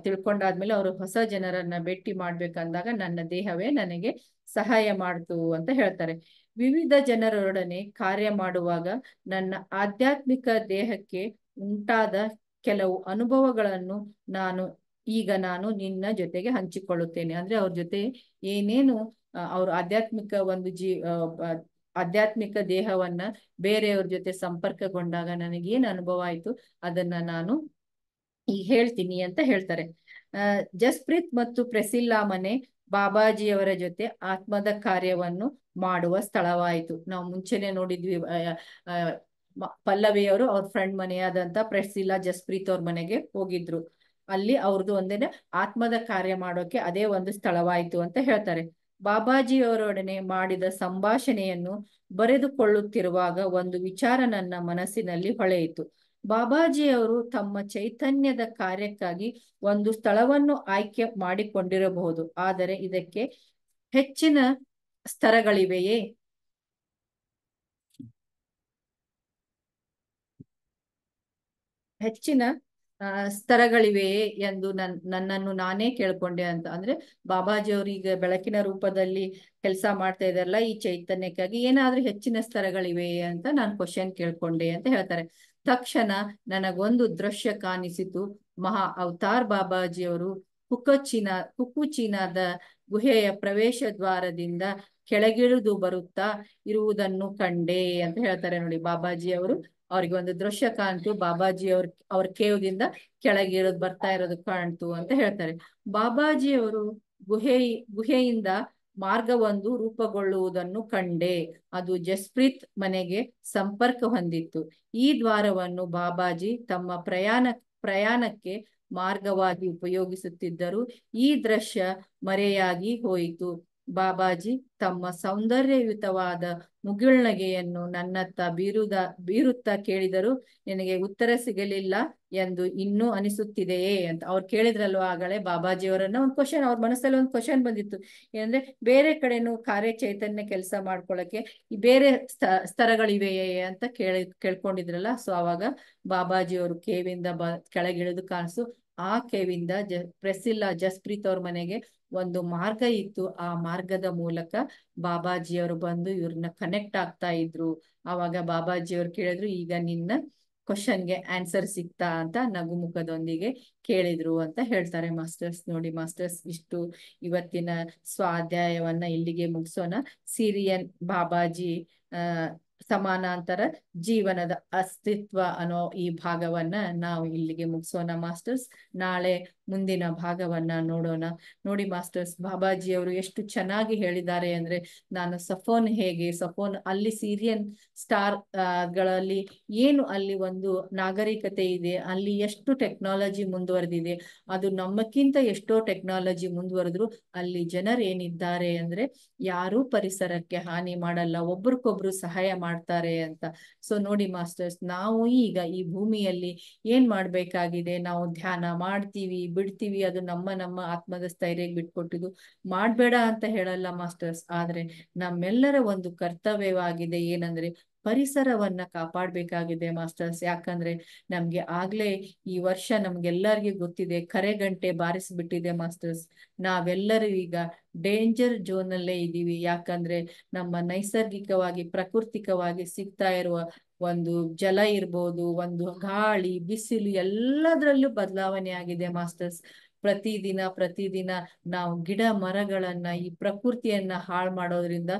ತಿಳ್ಕೊಂಡಾದ್ಮೇಲೆ ಅವರು ಹೊಸ ಜನರನ್ನ ಭೇಟಿ ಮಾಡ್ಬೇಕಂದಾಗ ನನ್ನ ದೇಹವೇ ನನಗೆ ಸಹಾಯ ಮಾಡ್ತು ಅಂತ ಹೇಳ್ತಾರೆ. ವಿವಿಧ ಜನರೊಡನೆ ಕಾರ್ಯ ಮಾಡುವಾಗ ನನ್ನ ಆಧ್ಯಾತ್ಮಿಕ ದೇಹಕ್ಕೆ ಉಂಟಾದ ಕೆಲವು ಅನುಭವಗಳನ್ನು ನಾನು ನಿನ್ನ ಜೊತೆಗೆ ಹಂಚಿಕೊಳ್ಳುತ್ತೇನೆ. ಅಂದ್ರೆ ಅವ್ರ ಜೊತೆ ಏನೇನು ಅವ್ರ ಆಧ್ಯಾತ್ಮಿಕ ದೇಹವನ್ನ ಬೇರೆಯವ್ರ ಜೊತೆ ಸಂಪರ್ಕಗೊಂಡಾಗ ನನಗೇನು ಅನುಭವ ಆಯ್ತು ಅದನ್ನ ನಾನು ಈಗ ಹೇಳ್ತೀನಿ ಅಂತ ಹೇಳ್ತಾರೆ. ಜಸ್ಪ್ರೀತ್ ಮತ್ತು ಪ್ರೆಸಿಲ್ಲಾ ಮನೆ ಬಾಬಾಜಿಯವರ ಜೊತೆ ಆತ್ಮದ ಕಾರ್ಯವನ್ನು ಮಾಡುವ ಸ್ಥಳವಾಯಿತು. ನಾವು ಮುಂಚೆನೆ ನೋಡಿದ್ವಿ, ಪಲ್ಲವಿಯವರು ಅವ್ರ ಫ್ರೆಂಡ್ ಮನೆಯಾದಂತ ಪ್ರೆಸಿಲ್ಲಾ ಜಸ್ಪ್ರೀತ್ ಅವ್ರ ಮನೆಗೆ ಹೋಗಿದ್ರು. ಅಲ್ಲಿ ಅವ್ರದ್ದು ಒಂದೇನೆ ಆತ್ಮದ ಕಾರ್ಯ ಮಾಡೋಕೆ ಅದೇ ಒಂದು ಸ್ಥಳವಾಯಿತು ಅಂತ ಹೇಳ್ತಾರೆ. ಬಾಬಾಜಿಯವರೊಡನೆ ಮಾಡಿದ ಸಂಭಾಷಣೆಯನ್ನು ಬರೆದುಕೊಳ್ಳುತ್ತಿರುವಾಗ ಒಂದು ವಿಚಾರ ನನ್ನ ಮನಸ್ಸಿನಲ್ಲಿ ಹೊಳೆಯಿತು. ಬಾಬಾಜಿಯವರು ತಮ್ಮ ಚೈತನ್ಯದ ಕಾರ್ಯಕ್ಕಾಗಿ ಒಂದು ಸ್ಥಳವನ್ನು ಆಯ್ಕೆ ಮಾಡಿಕೊಂಡಿರಬಹುದು, ಆದರೆ ಇದಕ್ಕೆ ಹೆಚ್ಚಿನ ಸ್ತರಗಳಿವೆಯೇ? ಹೆಚ್ಚಿನ ಸ್ತರಗಳಿವೆಯೇ ಎಂದು ನನ್ನನ್ನು ನಾನೇ ಕೇಳ್ಕೊಂಡೆ ಅಂತ. ಅಂದ್ರೆ ಬಾಬಾಜಿಯವರು ಈಗ ಬೆಳಕಿನ ರೂಪದಲ್ಲಿ ಕೆಲಸ ಮಾಡ್ತಾ ಇದಾರಲ್ಲ ಈ ಚೈತನ್ಯಕ್ಕಾಗಿ, ಏನಾದ್ರೂ ಹೆಚ್ಚಿನ ಸ್ತರಗಳಿವೆಯೇ ಅಂತ ನಾನು ಕ್ವಶನ್ ಕೇಳ್ಕೊಂಡೆ ಅಂತ ಹೇಳ್ತಾರೆ. ತಕ್ಷಣ ನನಗೊಂದು ದೃಶ್ಯ ಕಾಣಿಸಿತು. ಮಹಾ ಅವತಾರ್ ಬಾಬಾಜಿಯವರು ಕುಕುಚಿನಾದ ಗುಹೆಯ ಪ್ರವೇಶ ದ್ವಾರದಿಂದ ಕೆಳಗಿಳಿದು ಬರುತ್ತಾ ಇರುವುದನ್ನು ಕಂಡೆ ಅಂತ ಹೇಳ್ತಾರೆ. ನೋಡಿ, ಬಾಬಾಜಿಯವರು ಅವ್ರಿಗೆ ಒಂದು ದೃಶ್ಯ ಕಾಣ್ತು, ಬಾಬಾಜಿ ಅವ್ರ ಕೇವ್ದಿಂದ ಕೆಳಗೆ ಇಳಿದು ಬರ್ತಾ ಇರೋದು ಕಾಣ್ತು ಅಂತ ಹೇಳ್ತಾರೆ. ಬಾಬಾಜಿಯವರು ಗುಹೆಯಿಂದ ಮಾರ್ಗವೊಂದು ರೂಪುಗೊಳ್ಳುವುದನ್ನು ಕಂಡೆ. ಅದು ಜಸ್ಪ್ರೀತ್ ಮನೆಗೆ ಸಂಪರ್ಕ ಹೊಂದಿತ್ತು. ಈ ದ್ವಾರವನ್ನು ಬಾಬಾಜಿ ತಮ್ಮ ಪ್ರಯಾಣಕ್ಕೆ ಮಾರ್ಗವಾಗಿ ಉಪಯೋಗಿಸುತ್ತಿದ್ದರು. ಈ ದೃಶ್ಯ ಮರೆಯಾಗಿ ಹೋಯಿತು. ಬಾಬಾಜಿ ತಮ್ಮ ಸೌಂದರ್ಯಯುತವಾದ ಮುಗುಳ್ನಗೆಯನ್ನು ನನ್ನತ್ತ ಬೀರುತ್ತಾ ಕೇಳಿದರು, ನಿನಗೆ ಉತ್ತರ ಸಿಗಲಿಲ್ಲ ಎಂದು ಇನ್ನೂ ಅನಿಸುತ್ತಿದೆಯೇ ಅಂತ. ಅವ್ರು ಕೇಳಿದ್ರಲ್ವ ಆಗಲೇ ಬಾಬಾಜಿಯವರನ್ನ ಒಂದು ಕ್ವಶನ್, ಅವ್ರ ಮನಸ್ಸಲ್ಲಿ ಒಂದು ಕ್ವಶನ್ ಬಂದಿತ್ತು. ಏನಂದ್ರೆ ಬೇರೆ ಕಡೆನೂ ಕಾರ್ಯ ಚೈತನ್ಯ ಕೆಲಸ ಮಾಡ್ಕೊಳಕ್ಕೆ ಬೇರೆ ಸ್ತರಗಳಿವೆಯೇ ಅಂತ ಕೇಳ್ಕೊಂಡಿದ್ರಲ್ಲ. ಸೊ ಅವಾಗ ಬಾಬಾಜಿಯವರು ಕೇವಿಂದ ಕೆಳಗಿಳಿದು ಕಾಣಿಸು. ಆ ಕೇವಿಂದ ಪ್ರೆಸಿಲ್ಲಾ ಜಸ್ಪ್ರೀತ್ ಅವ್ರ ಮನೆಗೆ ಒಂದು ಮಾರ್ಗ ಇತ್ತು. ಆ ಮಾರ್ಗದ ಮೂಲಕ ಬಾಬಾಜಿಯವರು ಬಂದು ಇವ್ರನ್ನ ಕನೆಕ್ಟ್ ಆಗ್ತಾ ಇದ್ರು. ಆವಾಗ ಬಾಬಾಜಿಯವರು ಕೇಳಿದ್ರು, ಈಗ ನಿನ್ನ ಕ್ವಶನ್ಗೆ ಆನ್ಸರ್ ಸಿಕ್ತಾ ಅಂತ ನಗುಮುಖದೊಂದಿಗೆ ಕೇಳಿದ್ರು ಅಂತ ಹೇಳ್ತಾರೆ ಮಾಸ್ಟರ್ಸ್. ನೋಡಿ ಮಾಸ್ಟರ್ಸ್, ಇಷ್ಟು ಇವತ್ತಿನ ಸ್ವಾಧ್ಯಾಯವನ್ನ ಇಲ್ಲಿಗೆ ಮುಗಿಸೋಣ. ಸಿರಿಯನ್ ಬಾಬಾಜಿ ಸಮಾನಾಂತರ ಜೀವನದ ಅಸ್ತಿತ್ವ ಅನ್ನೋ ಈ ಭಾಗವನ್ನ ನಾವು ಇಲ್ಲಿಗೆ ಮುಗಿಸೋಣ ಮಾಸ್ಟರ್ಸ್. ನಾಳೆ ಮುಂದಿನ ಭಾಗವನ್ನ ನೋಡೋಣ. ನೋಡಿ ಮಾಸ್ಟರ್ಸ್, ಬಾಬಾಜಿಯವರು ಎಷ್ಟು ಚೆನ್ನಾಗಿ ಹೇಳಿದ್ದಾರೆ ಅಂದ್ರೆ, ನಾನು ಸಫೋನ್ ಅಲ್ಲಿ ಸಿರಿಯನ್ ಸ್ಟಾರ್ ಗಳಲ್ಲಿ ಏನು ಅಲ್ಲಿ ಒಂದು ನಾಗರಿಕತೆ ಇದೆ, ಅಲ್ಲಿ ಎಷ್ಟು ಟೆಕ್ನಾಲಜಿ ಮುಂದುವರೆದಿದೆ, ಅದು ನಮ್ಮಕ್ಕಿಂತ ಎಷ್ಟೋ ಟೆಕ್ನಾಲಜಿ ಮುಂದುವರೆದ್ರು ಅಲ್ಲಿ ಜನರು ಏನಿದ್ದಾರೆ ಅಂದ್ರೆ ಯಾರೂ ಪರಿಸರಕ್ಕೆ ಹಾನಿ ಮಾಡಲ್ಲ, ಒಬ್ರಿಗೊಬ್ರು ಸಹಾಯ ಮಾಡ್ತಾರೆ ಅಂತ. ಸೊ ನೋಡಿ ಮಾಸ್ಟರ್ಸ್, ನಾವು ಈಗ ಈ ಭೂಮಿಯಲ್ಲಿ ಏನ್ ಮಾಡ್ಬೇಕಾಗಿದೆ, ನಾವು ಧ್ಯಾನ ಮಾಡ್ತೀವಿ ಬಿಡ್ತೀವಿ, ಅದು ನಮ್ಮ ಆತ್ಮದ ಸ್ಥೈರ್ಯಕ್ಕೆ ಬಿಟ್ಕೊಟ್ಟಿದ್ದು. ಮಾಡ್ಬೇಡ ಅಂತ ಹೇಳಲ್ಲ ಮಾಸ್ಟರ್ಸ್, ಆದ್ರೆ ನಮ್ಮೆಲ್ಲರ ಒಂದು ಕರ್ತವ್ಯವಾಗಿದೆ ಏನಂದ್ರೆ ಪರಿಸರವನ್ನ ಕಾಪಾಡ್ಬೇಕಾಗಿದೆ ಮಾಸ್ಟರ್ಸ್. ಯಾಕಂದ್ರೆ ನಮ್ಗೆ ಆಗ್ಲೇ ಈ ವರ್ಷ ನಮ್ಗೆಲ್ಲರಿಗೂ ಗೊತ್ತಿದೆ, ಕರೆಗಂಟೆ ಬಾರಿಸ್ಬಿಟ್ಟಿದೆ ಮಾಸ್ಟರ್ಸ್. ನಾವೆಲ್ಲರೂ ಈಗ ಡೇಂಜರ್ ಝೋನ್ ಅಲ್ಲೇ ಇದ್ದೀವಿ. ಯಾಕಂದ್ರೆ ನಮ್ಮ ನೈಸರ್ಗಿಕವಾಗಿ ಪ್ರಾಕೃತಿಕವಾಗಿ ಸಿಗ್ತಾ ಇರುವ ಒಂದು ಜಲ ಇರ್ಬೋದು, ಒಂದು ಗಾಳಿ ಬಿಸಿಲು ಎಲ್ಲದರಲ್ಲೂ ಬದಲಾವಣೆ ಆಗಿದೆ ಮಾಸ್ಟರ್ಸ್. ಪ್ರತಿದಿನ ನಾವು ಗಿಡ ಮರಗಳನ್ನ ಈ ಪ್ರಕೃತಿಯನ್ನ ಹಾಳು ಮಾಡೋದ್ರಿಂದ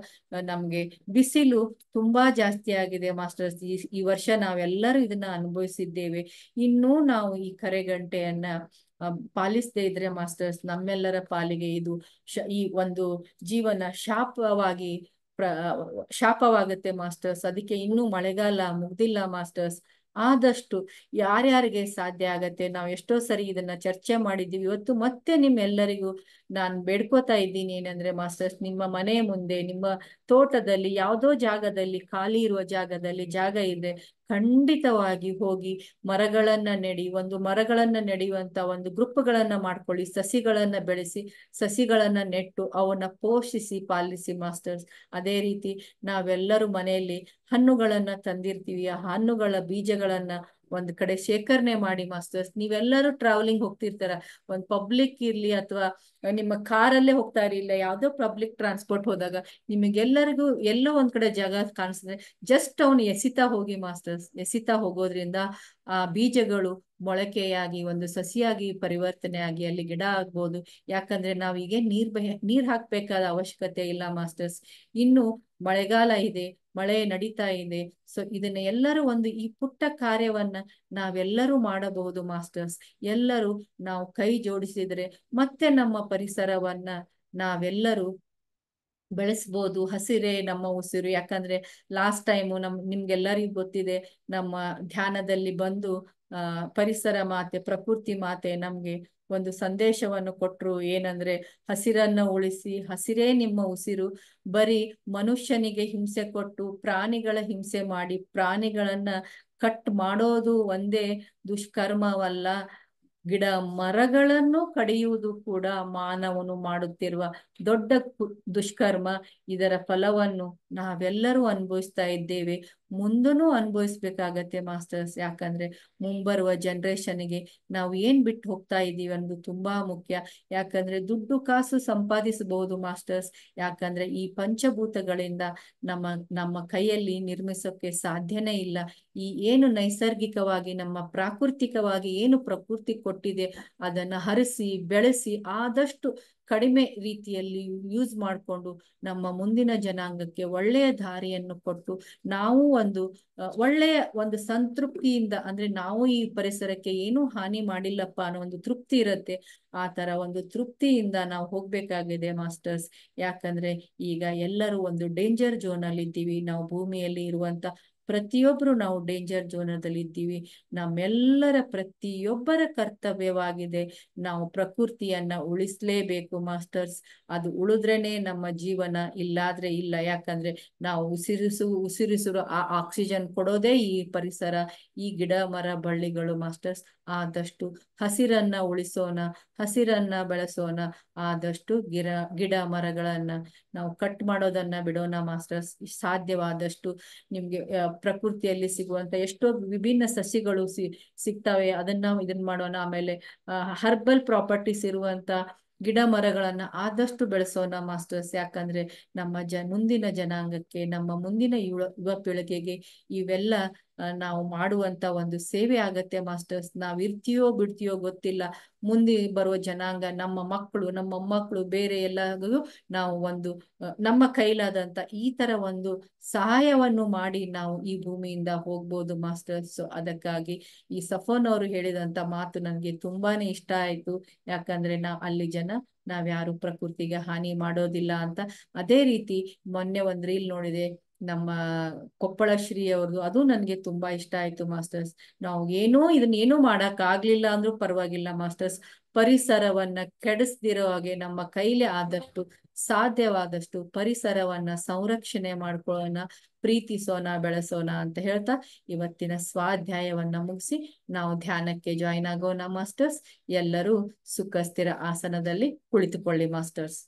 ನಮ್ಗೆ ಬಿಸಿಲು ತುಂಬಾ ಜಾಸ್ತಿ ಆಗಿದೆ ಮಾಸ್ಟರ್ಸ್. ಈ ವರ್ಷ ನಾವೆಲ್ಲರೂ ಇದನ್ನ ಅನುಭವಿಸಿದ್ದೇವೆ. ಇನ್ನೂ ನಾವು ಈ ಕರೆಗಂಟೆಯನ್ನ ಪಾಲಿಸದೇ ಇದ್ರೆ ಮಾಸ್ಟರ್ಸ್, ನಮ್ಮೆಲ್ಲರ ಪಾಲಿಗೆ ಇದು ಈ ಒಂದು ಜೀವನ ಶಾಪವಾಗುತ್ತೆ ಮಾಸ್ಟರ್ಸ್. ಅದಕ್ಕೆ ಇನ್ನೂ ಮಳೆಗಾಲ ಮುಗ್ದಿಲ್ಲ ಮಾಸ್ಟರ್ಸ್. ಆದಷ್ಟು ಯಾರ್ಯಾರಿಗೆ ಸಾಧ್ಯ ಆಗತ್ತೆ, ನಾವು ಎಷ್ಟೋ ಸರಿ ಇದನ್ನ ಚರ್ಚೆ ಮಾಡಿದ್ದೀವಿ. ಇವತ್ತು ಮತ್ತೆ ನಿಮ್ಮೆಲ್ಲರಿಗೂ ನಾನು ಬೇಡ್ಕೋತಾ ಇದ್ದೀನಿ ಏನಂದ್ರೆ ಮಾಸ್ಟರ್ಸ್, ನಿಮ್ಮ ಮನೆ ಮುಂದೆ, ನಿಮ್ಮ ತೋಟದಲ್ಲಿ, ಯಾವುದೋ ಜಾಗದಲ್ಲಿ ಖಾಲಿ ಇರುವ ಜಾಗದಲ್ಲಿ ಜಾಗ ಇದೆ, ಖಂಡಿತವಾಗಿ ಹೋಗಿ ಮರಗಳನ್ನ ನೆಡೆಯುವಂತ ಒಂದು ಗ್ರೂಪ್ಗಳನ್ನ ಮಾಡ್ಕೊಳ್ಳಿ, ಸಸಿಗಳನ್ನ ಬೆಳೆಸಿ, ಸಸಿಗಳನ್ನ ನೆಟ್ಟು ಅವನ್ನ ಪೋಷಿಸಿ ಪಾಲಿಸಿ ಮಾಸ್ಟರ್ಸ್. ಅದೇ ರೀತಿ ನಾವೆಲ್ಲರೂ ಮನೆಯಲ್ಲಿ ಹಣ್ಣುಗಳನ್ನ ತಂದಿರ್ತೀವಿ, ಆ ಹಣ್ಣುಗಳ ಬೀಜಗಳನ್ನ ಒಂದ್ ಕಡೆ ಶೇಖರಣೆ ಮಾಡಿ ಮಾಸ್ಟರ್ಸ್. ನೀವೆಲ್ಲರೂ ಟ್ರಾವೆಲಿಂಗ್ ಹೋಗ್ತಿರ್ತಾರ, ಒಂದ್ ಪಬ್ಲಿಕ್ ಇರ್ಲಿ ಅಥವಾ ನಿಮ್ಮ ಕಾರಲ್ಲೇ ಹೋಗ್ತಾ ಇರಲಿಲ್ಲ, ಯಾವ್ದೋ ಪಬ್ಲಿಕ್ ಟ್ರಾನ್ಸ್ಪೋರ್ಟ್ ಹೋದಾಗ ನಿಮಗೆಲ್ಲರಿಗೂ ಎಲ್ಲೋ ಒಂದ್ ಕಡೆ ಜಾಗ ಕಾಣಿಸ್ತದೆ, ಜಸ್ಟ್ ಅವನು ಎಸಿತಾ ಹೋಗಿ ಮಾಸ್ಟರ್ಸ್. ಎಸಿತಾ ಹೋಗೋದ್ರಿಂದ ಆ ಬೀಜಗಳು ಮೊಳಕೆಯಾಗಿ ಒಂದು ಸಸಿಯಾಗಿ ಪರಿವರ್ತನೆ ಆಗಿ ಅಲ್ಲಿ ಗಿಡ ಆಗ್ಬೋದು. ಯಾಕಂದ್ರೆ ನಾವೀಗ ನೀರ್ ಹಾಕ್ಬೇಕಾದ ಅವಶ್ಯಕತೆ ಇಲ್ಲ ಮಾಸ್ಟರ್ಸ್. ಇನ್ನು ಮಳೆಗಾಲ ಇದೆ, ಮಳೆ ನಡೀತಾ ಇದೆ. ಸೊ ಇದನ್ನ ಎಲ್ಲರೂ ಒಂದು ಈ ಪುಟ್ಟ ಕಾರ್ಯವನ್ನ ನಾವೆಲ್ಲರೂ ಮಾಡಬಹುದು ಮಾಸ್ಟರ್ಸ್. ಎಲ್ಲರೂ ನಾವು ಕೈ ಜೋಡಿಸಿದ್ರೆ ಮತ್ತೆ ನಮ್ಮ ಪರಿಸರವನ್ನ ನಾವೆಲ್ಲರೂ ಬೆಳೆಸ್ಬೋದು. ಹಸಿರೇ ನಮ್ಮ ಉಸಿರು. ಯಾಕಂದ್ರೆ ಲಾಸ್ಟ್ ಟೈಮು ನಿಮ್ಗೆಲ್ಲರಿಗೂ ಗೊತ್ತಿದೆ, ನಮ್ಮ ಧ್ಯಾನದಲ್ಲಿ ಬಂದು ಪರಿಸರ ಮಾತೆ, ಪ್ರಕೃತಿ ಮಾತೆ ನಮ್ಗೆ ಒಂದು ಸಂದೇಶವನ್ನು ಕೊಟ್ರು. ಏನಂದ್ರೆ ಹಸಿರನ್ನ ಉಳಿಸಿ, ಹಸಿರೇ ನಿಮ್ಮ ಉಸಿರು. ಬರೀ ಮನುಷ್ಯನಿಗೆ ಹಿಂಸೆ ಕೊಟ್ಟು ಪ್ರಾಣಿಗಳ ಹಿಂಸೆ ಮಾಡಿ ಪ್ರಾಣಿಗಳನ್ನ ಕಟ್ ಮಾಡೋದು ಒಂದೇ ದುಷ್ಕರ್ಮವಲ್ಲ, ಗಿಡ ಮರಗಳನ್ನು ಕಡಿಯುವುದು ಕೂಡ ಮಾನವನು ಮಾಡುತ್ತಿರುವ ದೊಡ್ಡ ದುಷ್ಕರ್ಮ. ಇದರ ಫಲವನ್ನು ನಾವೆಲ್ಲರೂ ಅನುಭವಿಸ್ತಾ ಇದ್ದೇವೆ, ಮುಂದೂ ಅನುಭವಿಸ್ಬೇಕಾಗತ್ತೆ ಮಾಸ್ಟರ್ಸ್. ಯಾಕಂದ್ರೆ ಮುಂಬರುವ ಜನರೇಷನ್ಗೆ ನಾವು ಏನ್ ಬಿಟ್ಟು ಹೋಗ್ತಾ ಇದ್ದೀವಿ ಅನ್ನೋದು ತುಂಬಾ ಮುಖ್ಯ. ಯಾಕಂದ್ರೆ ದುಡ್ಡು ಕಾಸು ಸಂಪಾದಿಸಬಹುದು ಮಾಸ್ಟರ್ಸ್, ಯಾಕಂದ್ರೆ ಈ ಪಂಚಭೂತಗಳಿಂದ ನಮ್ಮ ಕೈಯಲ್ಲಿ ನಿರ್ಮಿಸೋಕೆ ಸಾಧ್ಯನೇ ಇಲ್ಲ. ಈ ಏನು ನೈಸರ್ಗಿಕವಾಗಿ ನಮ್ಮ ಪ್ರಾಕೃತಿಕವಾಗಿ ಏನು ಪ್ರಕೃತಿ ಕೊಟ್ಟಿದೆ ಅದನ್ನ ಹರಿಸಿ ಬೆಳೆಸಿ ಆದಷ್ಟು ಕಡಿಮೆ ರೀತಿಯಲ್ಲಿ ಯೂಸ್ ಮಾಡಿಕೊಂಡು ನಮ್ಮ ಮುಂದಿನ ಜನಾಂಗಕ್ಕೆ ಒಳ್ಳೆಯ ದಾರಿಯನ್ನು ಕೊಟ್ಟು ನಾವು ಒಂದು ಒಳ್ಳೆಯ ಒಂದು ಸಂತೃಪ್ತಿಯಿಂದ, ಅಂದ್ರೆ ನಾವು ಈ ಪರಿಸರಕ್ಕೆ ಏನೂ ಹಾನಿ ಮಾಡಿಲ್ಲಪ್ಪ ಅನ್ನೋ ಒಂದು ತೃಪ್ತಿ ಇರುತ್ತೆ. ಆ ತರ ಒಂದು ತೃಪ್ತಿಯಿಂದ ನಾವು ಹೋಗ್ಬೇಕಾಗಿದೆ ಮಾಸ್ಟರ್ಸ್. ಯಾಕಂದ್ರೆ ಈಗ ಎಲ್ಲರೂ ಒಂದು ಡೇಂಜರ್ ಝೋನ್ ಅಲ್ಲಿ ಇದ್ದೀವಿ. ನಾವು ಭೂಮಿಯಲ್ಲಿ ಇರುವಂತ ಪ್ರತಿಯೊಬ್ರು ನಾವು ಡೇಂಜರ್ ಝೋನದಲ್ಲಿ ಇದ್ದೀವಿ. ನಮ್ಮೆಲ್ಲರ ಪ್ರತಿಯೊಬ್ಬರ ಕರ್ತವ್ಯವಾಗಿದೆ ನಾವು ಪ್ರಕೃತಿಯನ್ನ ಉಳಿಸ್ಲೇಬೇಕು ಮಾಸ್ಟರ್ಸ್. ಅದು ಉಳಿದ್ರೇನೆ ನಮ್ಮ ಜೀವನ, ಇಲ್ಲಾದ್ರೆ ಇಲ್ಲ. ಯಾಕಂದ್ರೆ ನಾವು ಉಸಿರಿಸುವ ಆ ಆಕ್ಸಿಜನ್ ಕೊಡೋದೇ ಈ ಪರಿಸರ, ಈ ಗಿಡ ಮರ ಬಳ್ಳಿಗಳು ಮಾಸ್ಟರ್ಸ್. ಆದಷ್ಟು ಹಸಿರನ್ನ ಉಳಿಸೋಣ, ಹಸಿರನ್ನ ಬೆಳೆಸೋಣ. ಆದಷ್ಟು ಗಿಡ ಮರಗಳನ್ನ ನಾವು ಕಟ್ ಮಾಡೋದನ್ನ ಬಿಡೋಣ ಮಾಸ್ಟರ್ಸ್. ಸಾಧ್ಯವಾದಷ್ಟು ನಿಮ್ಗೆ ಪ್ರಕೃತಿಯಲ್ಲಿ ಸಿಗುವಂತ ಎಷ್ಟೋ ವಿಭಿನ್ನ ಸಸಿಗಳು ಸಿಗ್ತವೆ, ಇದನ್ನ ಮಾಡೋಣ. ಆಮೇಲೆ ಹರ್ಬಲ್ ಪ್ರಾಪರ್ಟೀಸ್ ಇರುವಂತ ಗಿಡ ಮರಗಳನ್ನ ಆದಷ್ಟು ಬೆಳೆಸೋಣ ಮಾಸ್ಟರ್ಸ್. ಯಾಕಂದ್ರೆ ನಮ್ಮ ಮುಂದಿನ ಜನಾಂಗಕ್ಕೆ, ನಮ್ಮ ಮುಂದಿನ ಯುವ ಪೀಳಿಗೆಗೆ ಇವೆಲ್ಲ ನಾವು ಮಾಡುವಂತ ಒಂದು ಸೇವೆ ಆಗತ್ತೆ ಮಾಸ್ಟರ್ಸ್. ನಾವ್ ಇರ್ತೀಯೋ ಬಿಡ್ತೀಯೋ ಗೊತ್ತಿಲ್ಲ, ಮುಂದೆ ಬರುವ ಜನಾಂಗ, ನಮ್ಮ ಮಕ್ಕಳು, ನಮ್ಮ ಮೊಮ್ಮಕ್ಕಳು, ಬೇರೆ ಎಲ್ಲರಿಗೂ ನಾವು ಒಂದು ನಮ್ಮ ಕೈಲಾದಂತ ಈ ತರ ಒಂದು ಸಹಾಯವನ್ನು ಮಾಡಿ ನಾವು ಈ ಭೂಮಿಯಿಂದ ಹೋಗ್ಬೋದು ಮಾಸ್ಟರ್ಸ್. ಅದಕ್ಕಾಗಿ ಈ ಸಫೋನ್ ಅವರು ಹೇಳಿದಂತ ಮಾತು ನನಗೆ ತುಂಬಾನೇ ಇಷ್ಟ ಆಯ್ತು. ಯಾಕಂದ್ರೆ ಅಲ್ಲಿ ನಾವ್ಯಾರು ಪ್ರಕೃತಿಗೆ ಹಾನಿ ಮಾಡೋದಿಲ್ಲ ಅಂತ. ಅದೇ ರೀತಿ ಮೊನ್ನೆ ಒಂದ್ ರೀಲ್ ನೋಡಿದೆ ನಮ್ಮ ಕೊಪ್ಪಳ ಶ್ರೀ ಅವ್ರದ್ದು, ಅದು ನನ್ಗೆ ತುಂಬಾ ಇಷ್ಟ ಆಯ್ತು ಮಾಸ್ಟರ್ಸ್. ನಾವು ಇದನ್ನೇನೋ ಮಾಡಕ್ ಆಗ್ಲಿಲ್ಲ ಅಂದ್ರೂ ಪರವಾಗಿಲ್ಲ ಮಾಸ್ಟರ್ಸ್, ಪರಿಸರವನ್ನ ಕೆಡಿಸ್ದಿರೋ ಹಾಗೆ ನಮ್ಮ ಕೈಲಿ ಆದಷ್ಟು ಸಾಧ್ಯವಾದಷ್ಟು ಪರಿಸರವನ್ನ ಸಂರಕ್ಷಣೆ ಮಾಡ್ಕೊಳ್ಳೋಣ, ಪ್ರೀತಿಸೋಣ, ಬೆಳೆಸೋಣ ಅಂತ ಹೇಳ್ತಾ ಇವತ್ತಿನ ಸ್ವಾಧ್ಯಾಯವನ್ನ ಮುಗಿಸಿ ನಾವು ಧ್ಯಾನಕ್ಕೆ ಜಾಯಿನ್ ಆಗೋಣ ಮಾಸ್ಟರ್ಸ್. ಎಲ್ಲರೂ ಸುಖ ಸ್ಥಿರ ಆಸನದಲ್ಲಿ ಕುಳಿತುಕೊಳ್ಳಿ ಮಾಸ್ಟರ್ಸ್.